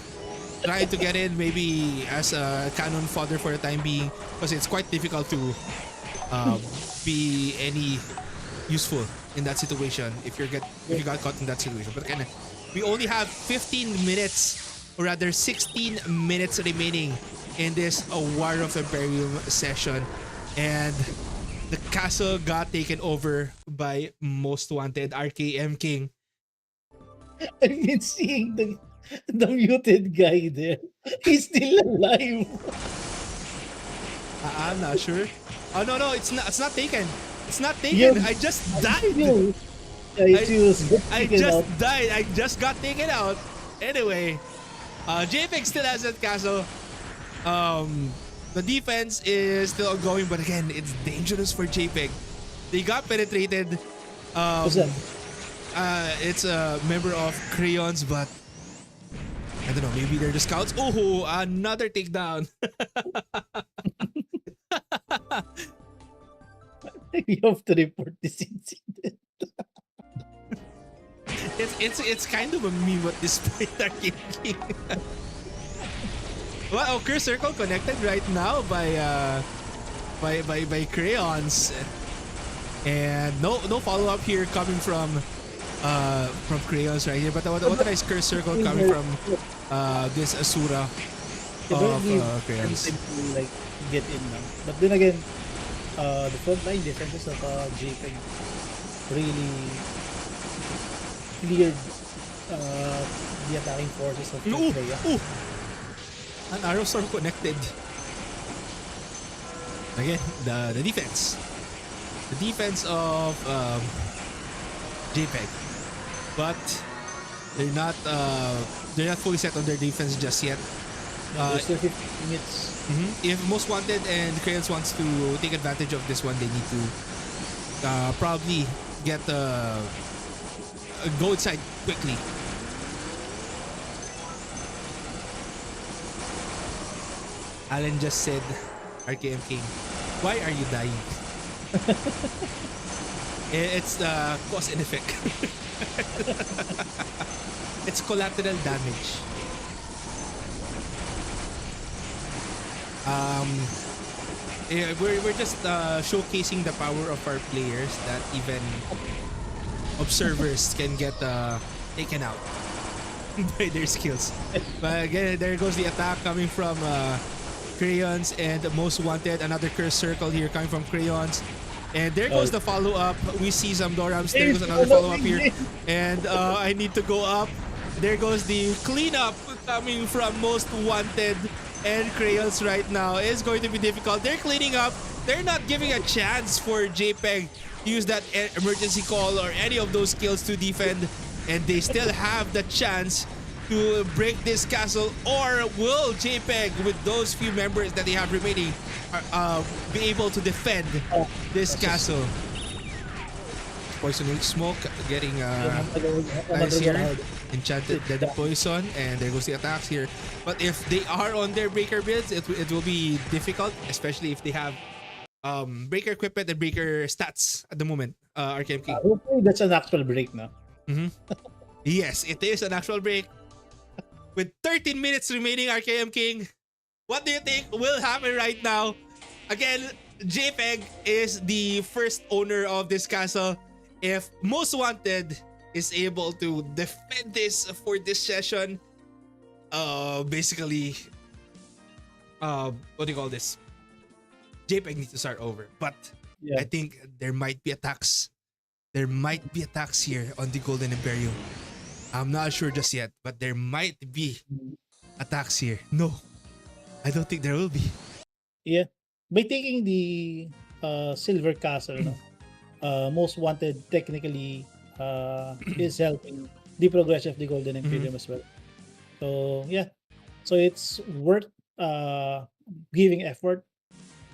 trying to get in maybe as a cannon fodder for the time being, because it's quite difficult to um, be any useful in that situation if you got caught in that situation. But again, we only have 15 minutes, or rather 16 minutes remaining in this War of Imperium session, and the castle got taken over by Most Wanted RKM.King. I've been seeing the muted guy there. He's still alive. I'm not sure. Oh no, it's not taken. It's not You, taken. I just died. you, it's you. I just died. I just got taken out. Anyway, JPEG still has that castle. The defense is still ongoing, but again, it's dangerous for JPEG. They got penetrated. What's that? It's a member of Crayons, but I don't know. Maybe they're the scouts. Oh, another takedown. You have to report this incident. It's kind of a meme at this point. King. Well, Curse Circle connected right now by Crayons, and no follow up here coming from Crayons right here. But what a nice Curse Circle coming from this Asura of Crayons. Like get in now, but then again, the frontline defenses of JPEG really cleared the attacking forces of Korea. Ooh. An arrow storm connected. Again, the defense. The defense of JPEG. But they're not fully set on their defense just yet. There's still 15 minutes. If Most Wanted and Crayons wants to take advantage of this one, they need to probably get go inside quickly. Alan just said, RKM.King, why are you dying? It's cause and effect. It's collateral damage. We're just showcasing the power of our players, that even observers can get taken out by their skills. But again, there goes the attack coming from Crayons and Most Wanted. Another Curse Circle here coming from Crayons. And there goes the follow-up. We see some Dorams. There goes another follow-up here. And I need to go up. There goes the cleanup coming from Most Wanted and Crayons right now. It's going to be difficult. They're cleaning up. They're not giving a chance for JPEG to use that emergency call or any of those skills to defend. And they still have the chance to break this castle, or will JPEG, with those few members that they have remaining, be able to defend this castle? Poison Witch Smoke getting nice here. Enchanted Deadly Poison, and there goes the attacks here. But if they are on their breaker builds, it will be difficult, especially if they have breaker equipment and breaker stats at the moment. RKM.King. That's an actual break now. Yes, it is an actual break. With 13 minutes remaining, RKM.King, what do you think will happen right now? Again, JPEG is the first owner of this castle. If Most Wanted is able to defend this for this session, basically, what do you call this? JPEG needs to start over. But I think there might be attacks. There might be attacks here on the Golden Emperium. I'm not sure just yet, but there might be attacks here. No, I don't think there will be. Yeah. By taking the Silver Castle, Most Wanted technically is helping the progression of the Golden Emperium as well. So, yeah. So, it's worth giving effort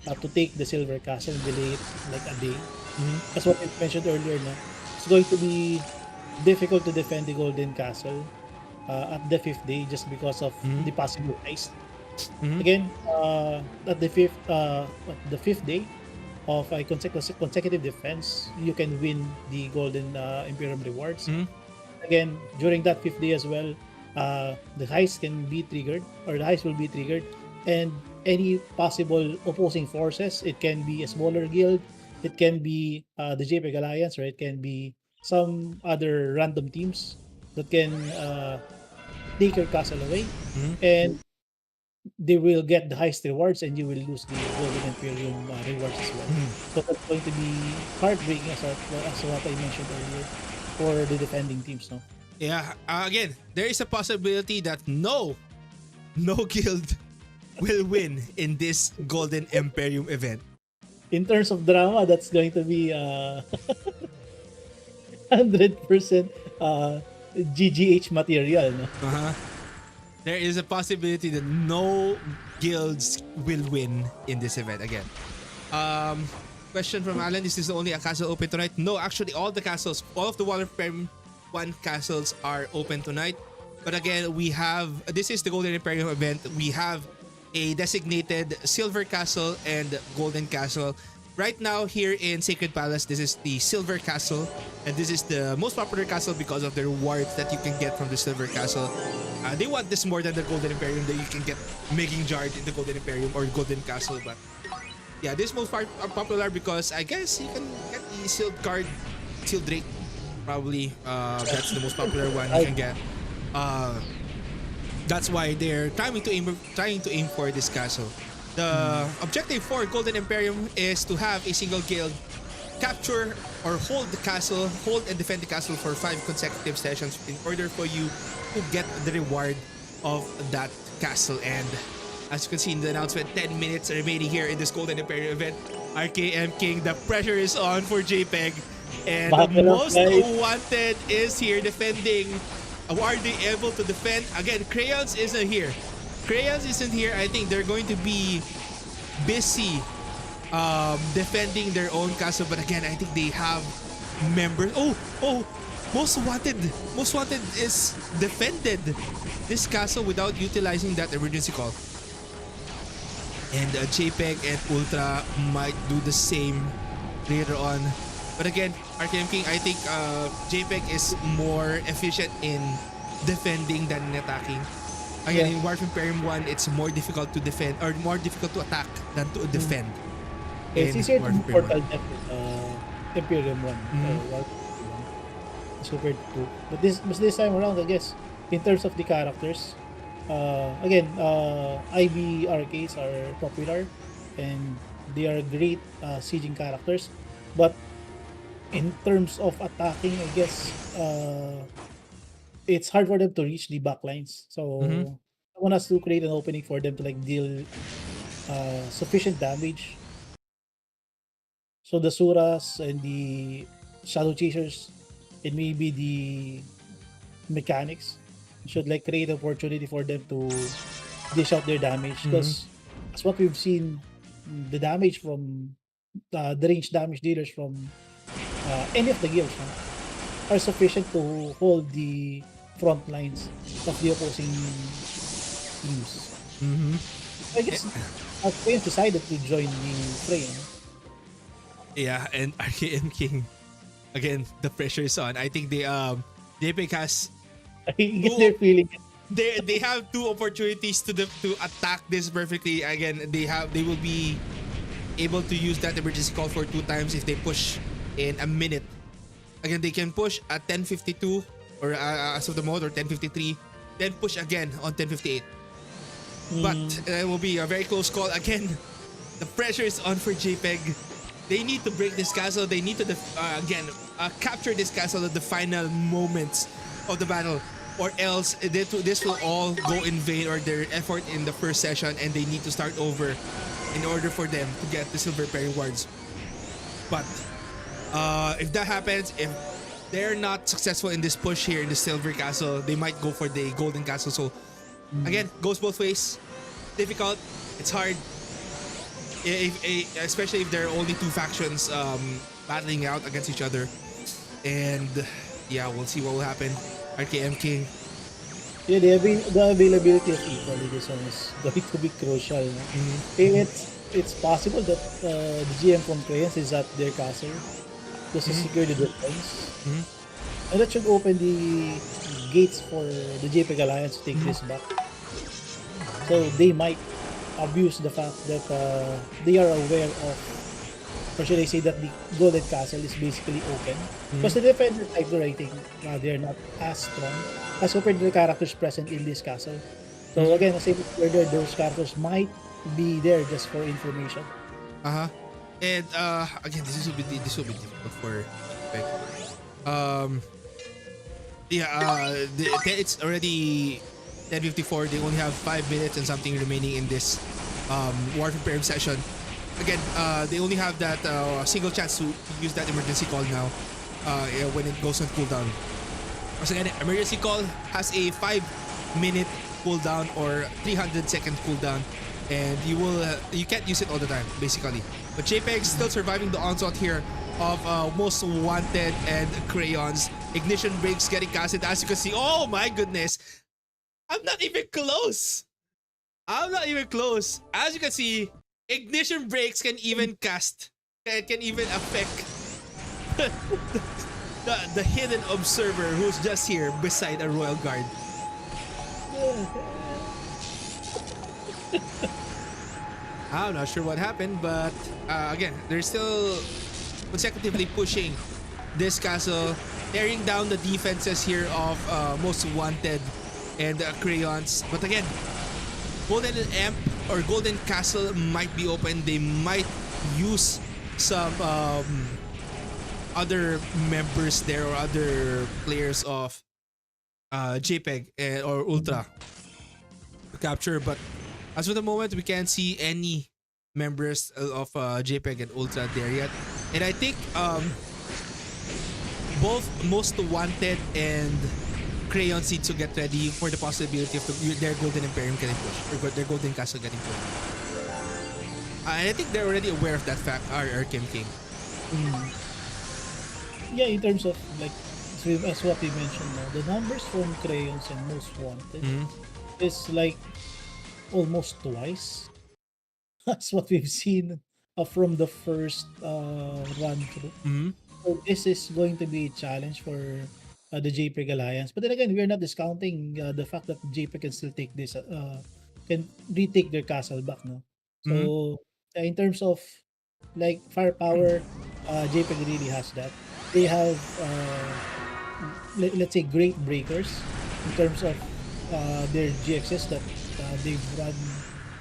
to take the Silver Castle and delay it like a day. That's what I mentioned earlier. No? It's going to be difficult to defend the Golden Castle at the 5th day just because of the possible heist. Again, at the 5th day of a consecutive defense, you can win the Golden Imperium rewards. Again, during that 5th day as well, the heist can be triggered, or the heist will be triggered, and any possible opposing forces, it can be a smaller guild, It can be the JPEG Alliance, or it can be some other random teams that can take your castle away, Mhm. and they will get the highest rewards, and you will lose the Golden Emperium rewards as well. Mhm. So that's going to be heartbreaking, as what I mentioned earlier, for the defending teams. No, Yeah, again, there is a possibility that no guild will win in this Golden Emperium event. in terms of drama, that's going to be 100% GGH material. No, Uh-huh. There is a possibility that no guilds will win in this event again. Um, Question from Alan: Is this the only a castle open tonight? No, actually, all the castles, all of the Wallenframe 1 castles are open tonight. But again, we have this is the Golden Imperium event. We have a designated Silver Castle and Golden Castle. Right now, here in Sacred Palace, this is the Silver Castle, and this is the most popular castle because of the rewards that you can get from the Silver Castle. They want this more than the Golden Imperium that you can get making jarred in the Golden Imperium or Golden Castle, but yeah, this most popular because I guess you can get the sealed card, sealed Drake. Probably that's the most popular one you can get. Uh, that's why they're trying to aim for this castle. The objective for Golden Imperium is to have a single guild capture or hold the castle, hold and defend the castle for 5 consecutive sessions in order for you to get the reward of that castle. And as you can see in the announcement, 10 minutes remaining here in this Golden Imperium event. RKM.King, the pressure is on for JPEG. And the Buckle up, most guys. wanted is here defending. Are they able to defend? Again, Crayons isn't here. Crayons isn't here. I think they're going to be busy defending their own castle. But again, I think they have members. Oh, most wanted. Most wanted is defended this castle without utilizing that emergency call. And JPEG and Ultra might do the same later on. But again, RKM.King, I think JPEG is more efficient in defending than in attacking. Again, in War of Imperium 1, it's more difficult to defend or more difficult to attack than to defend. it's In easier War to of do Imperium 1. Portal Death with Imperium 1. War Imperium 1 as compared to 2. But this time around, I guess, in terms of the characters, again, IB RKs are popular, and they are great sieging characters. But in terms of attacking, I guess it's hard for them to reach the backlines. Mm-hmm. So someone has to create an opening for them to like deal sufficient damage. So the Suras and the Shadow Chasers, and maybe the mechanics should like create opportunity for them to dish out their damage, Mm-hmm. because as what we've seen, the damage from the range damage dealers from any of the guilds are sufficient to hold the front lines of the opposing teams. Mm-hmm. I guess Players decided to join the fray. Yeah, and RKM.King, again, the pressure is on. I think JPEG has I get two their feeling. they have 2 opportunities to attack this perfectly. Again, they will be able to use that emergency call for 2 times if they push in a minute. Again, they can push at 10:52 or as of the mode, or 10:53, then push again on 10:58. But it will be a very close call. Again, the pressure is on for JPEG. They need to break this castle. They need to capture this castle at the final moments of the battle, or else this will all go in vain, or their effort in the first session, and they need to start over in order for them to get the silver rewards. But if that happens, if they're not successful in this push here in the silver castle, they might go for the golden castle. So again, goes both ways. Difficult. It's hard. Especially if there are only 2 factions battling out against each other. And yeah, we'll see what will happen. RKM.King. Yeah, the availability of equally this one is going to be crucial. No? It's possible that the GM from Crayons is at their castle just to secure the defense. And that should open the gates for the JPEG Alliance to take this back. So they might abuse the fact that they are aware of or should I say that the Golden Castle is basically open. Mhm. Because the defender type there, I think, they're not as strong as compared to the characters present in this castle. So Mhm. again, as I said earlier, those characters might be there just for information. Uh-huh. And again, this will be difficult for Peg. Um yeah, it's already 10:54. They only have 5 minutes and something remaining in this War Imperium session. Again, they only have that single chance to use that emergency call now yeah, when it goes on cooldown. Once again, emergency call has a 5 minute cooldown or 300-second cooldown, and you can't use it all the time basically. But JPEG still surviving the onslaught here of Most Wanted and Crayons. Ignition breaks getting casted, as you can see. Oh my goodness, I'm not even close. I'm not even close. As you can see, ignition breaks can even cast. It can even affect the hidden observer who's just here beside a royal guard. I'm not sure what happened, but again, they're still consecutively pushing this castle, tearing down the defenses here of Most Wanted and Crayons. But again, Golden Amp or Golden Castle might be open. They might use some other members there or other players of JPEG or Ultra to capture. But as of the moment, we can't see any members of JPEG and Ultra there yet. And I think both Most Wanted and Crayons need to get ready for the possibility of their Golden Emperium getting pushed or their Golden Castle getting pushed. And I think they're already aware of that fact, RKM.King. Yeah, in terms of like as what we mentioned now, the numbers from Crayons and Most Wanted Mhm. is like almost twice as what we've seen from the first run through. Mhm. So this is going to be a challenge for the JPEG Alliance. But then again, we're not discounting the fact that JPEG can still take this, can retake their castle back, no? Mhm. So in terms of like firepower, JPEG really has that. They have, let's say, great breakers in terms of their GXs that they've run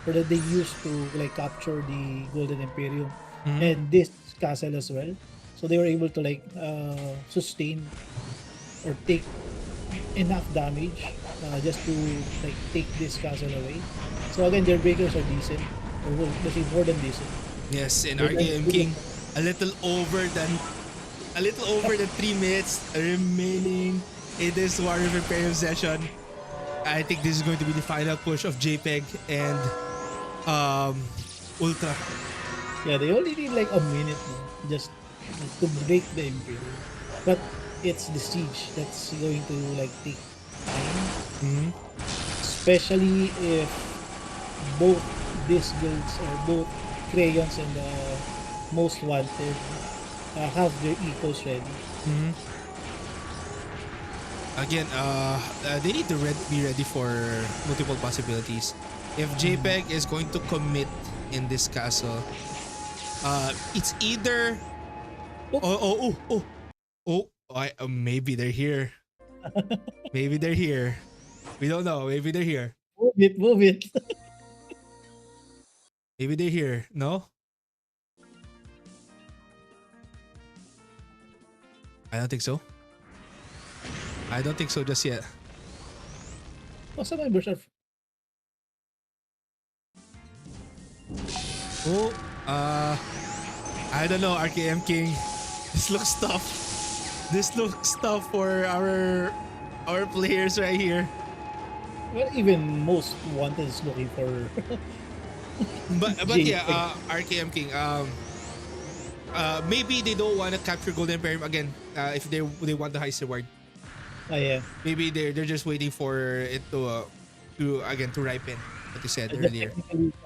or that they used to like capture the Golden Emperium Mhm. and this castle as well. So they were able to like sustain or take enough damage just to like take this castle away. So again, their breakers are decent, or well, let's say more than decent. Yes, and They're like good RKM.King a little over the 3 minutes remaining in this War of Imperium session. I think this is going to be the final push of JPEG and um Ultra. Yeah, they only need like a minute now, just to break the Imperium. But it's the siege that's going to like take time, Mhm. especially if both these guilds or both Crayons and Most Wanted have their equals ready. Mhm. Again, they need to be ready for multiple possibilities. If JPEG is going to commit in this castle, it's either Oh, maybe they're here. Maybe they're here. We don't know. Maybe they're here. move it, move it. Maybe they're here. No, I don't think so. I don't think so just yet. Oh, some members are. Oh, I don't know, RKM.King. This looks tough. This looks tough for our players right here. Well, even Most Wanted is looking for But yeah, JPEG. RKM.King. Maybe they don't want to capture Golden Emperium again. If they want the highest reward, Yeah. maybe they're just waiting for it to ripen. What you said earlier.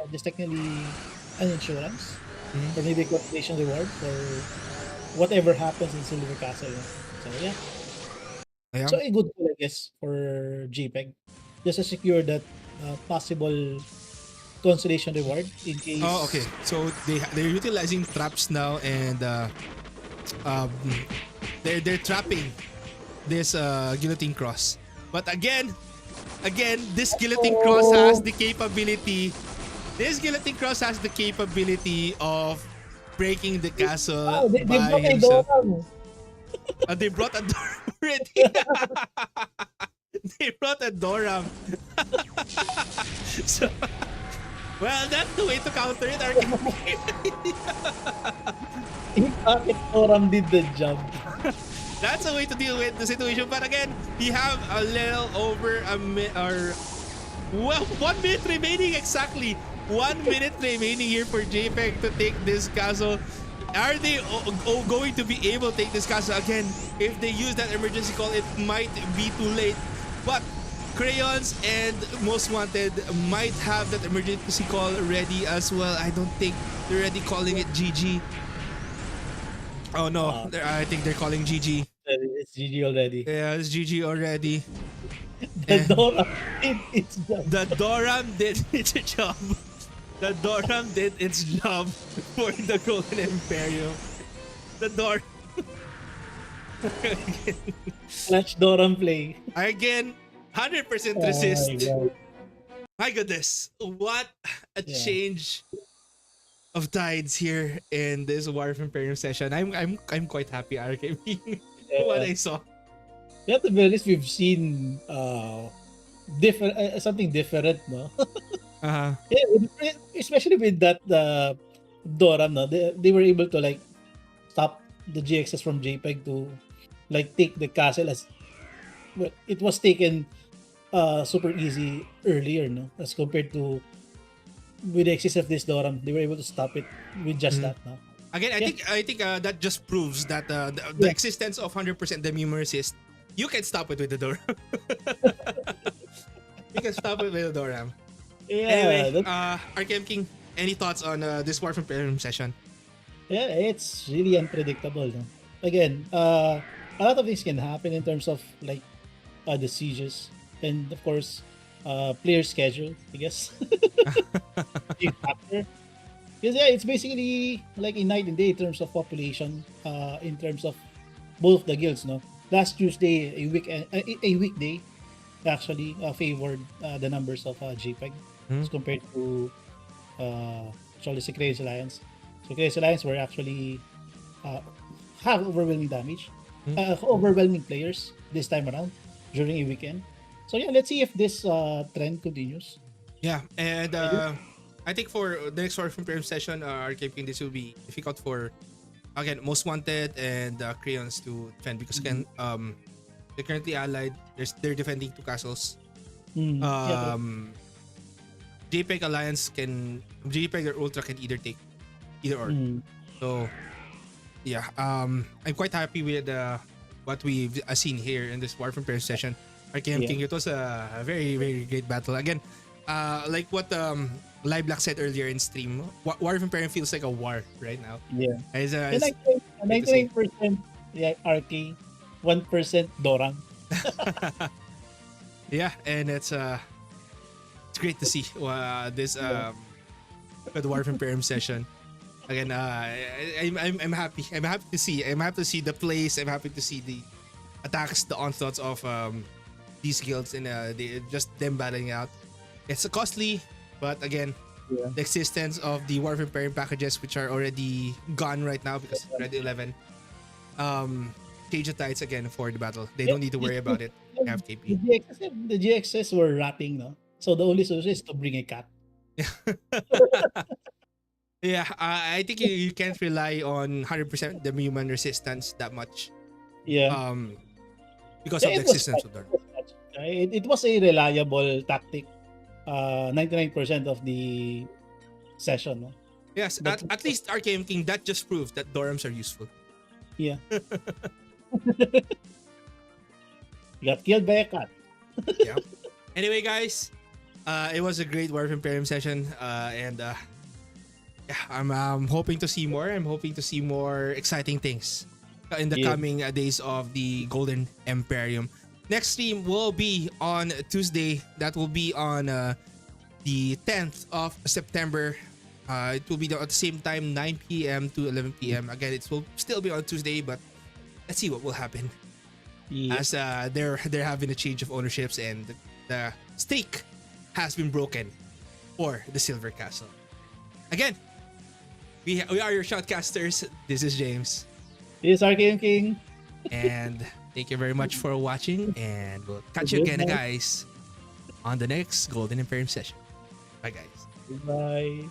Just technically an insurance Mhm. or maybe a compensation reward for whatever happens in Silver Castle. So yeah, Yeah. so a good call, I guess, for JPEG just to secure that possible consolation reward in Oh, okay. case. So they're utilizing traps now, and um, they're trapping this guillotine cross. But again, this guillotine cross has Oh, the capability. This guillotine cross has the capability of breaking the castle they by brought a himself. Doram. They brought a door already. They brought a Doram. So, well, that's the way to counter it. Bakit Doram did the job? That's a way to deal with the situation. But again, we have a little over a minute, or well, 1 minute remaining exactly. 1 minute remaining here for JPEG to take this castle. Are they going to be able to take this castle again? If they use that emergency call, it might be too late. But Crayons and Most Wanted might have that emergency call ready as well. I don't think they're already calling it GG. Oh no, I think they're calling GG. It's GG already. Yeah, it's GG already. The And Doram did its job. the Doram did its job. The Doram did its job for the Golden Emperium. The Doram. Clutch Doram play. Again, 100% Oh resist. my god. My goodness, what a Yeah. change of tides here in this War of Imperium session. I'm quite happy, RKM, what Yeah. I saw. At the very least, we've seen different something different, no? Uh-huh. Yeah, especially with that Doram, no? They were able to like stop the GXS from JPEG to like take the castle as well. It was taken super easy earlier, no? As compared to with the existence of this Doram, they were able to stop it with just Mhm. that now. Again, Yeah. I think that just proves that the Yeah. existence of 100% Demium resist, you can stop it with the Doram. You can stop it with the Doram. Yeah, Anyway, that, RKM.King, any thoughts on this War of Imperium session? yeah, it's really unpredictable, no? Again, a lot of things can happen in terms of like the sieges and of course player schedule, I guess. Big factor. Because yeah, it's basically like a night and day in terms of population, in terms of both the guilds, no. Last Tuesday, a weekday, actually favored the numbers of JPEG as compared to actually Secretariat Alliance. Secretariat Alliance were actually uh, have overwhelming damage, overwhelming players this time around during a weekend. So yeah, let's see if this trend continues. Yeah, and I think for the next War of Imperium session, RKM.King, this will be difficult for, again, Most Wanted and Crayons to defend because again, they're currently allied. They're defending two castles. Yeah, JPEG Alliance JPEG or Ultra can either take either or. So yeah, I'm quite happy with what we've seen here in this War of Imperium session. RKM.King, it was a very, very great battle. Again, like what Live Black said earlier in stream, War of Imperium feels like a war right now. yeah. It's, And it's like say, great to see. 99% yeah, RK, 1% Dorang. Yeah, and it's great to see this the War of Imperium session. Again, I'm happy. I'm happy to see. I'm happy to see the plays. I'm happy to see the attacks, the onslaughts of these guilds, and just them battling out. It's costly, but again, Yeah. the existence of the War of Imperium packages, which are already gone right now because Red 11, change the tides again for the battle. They don't need to worry about it. They have KP. The GXS were ratting, no? So the only solution is to bring a cat. Yeah, I think you can't rely on 100% the human resistance that much. Yeah. Because Yeah, of the it was existence clutch. of Dark. It was a reliable tactic. 99% of the session, no? Yes, But at least RKM.King, that just proves that Dorams are useful. yeah, you got killed by a cat. Yeah. Anyway, guys, it was a great War of Imperium session, and yeah, I'm hoping to see more. I'm hoping to see more exciting things in the Yeah. coming days of the Golden Emperium. Next stream will be on Tuesday. That will be on the 10th of September. It will be at the same time, 9 p.m. to 11 p.m. Again, it will still be on Tuesday, but let's see what will happen Yeah. as they're having a change of ownerships and the stake has been broken for the Silver Castle. Again, we are your shoutcasters. This is James, This is RKM.King. and thank you very much for watching, and we'll catch you again, guys, on the next Golden Imperium session. Bye, guys. Bye.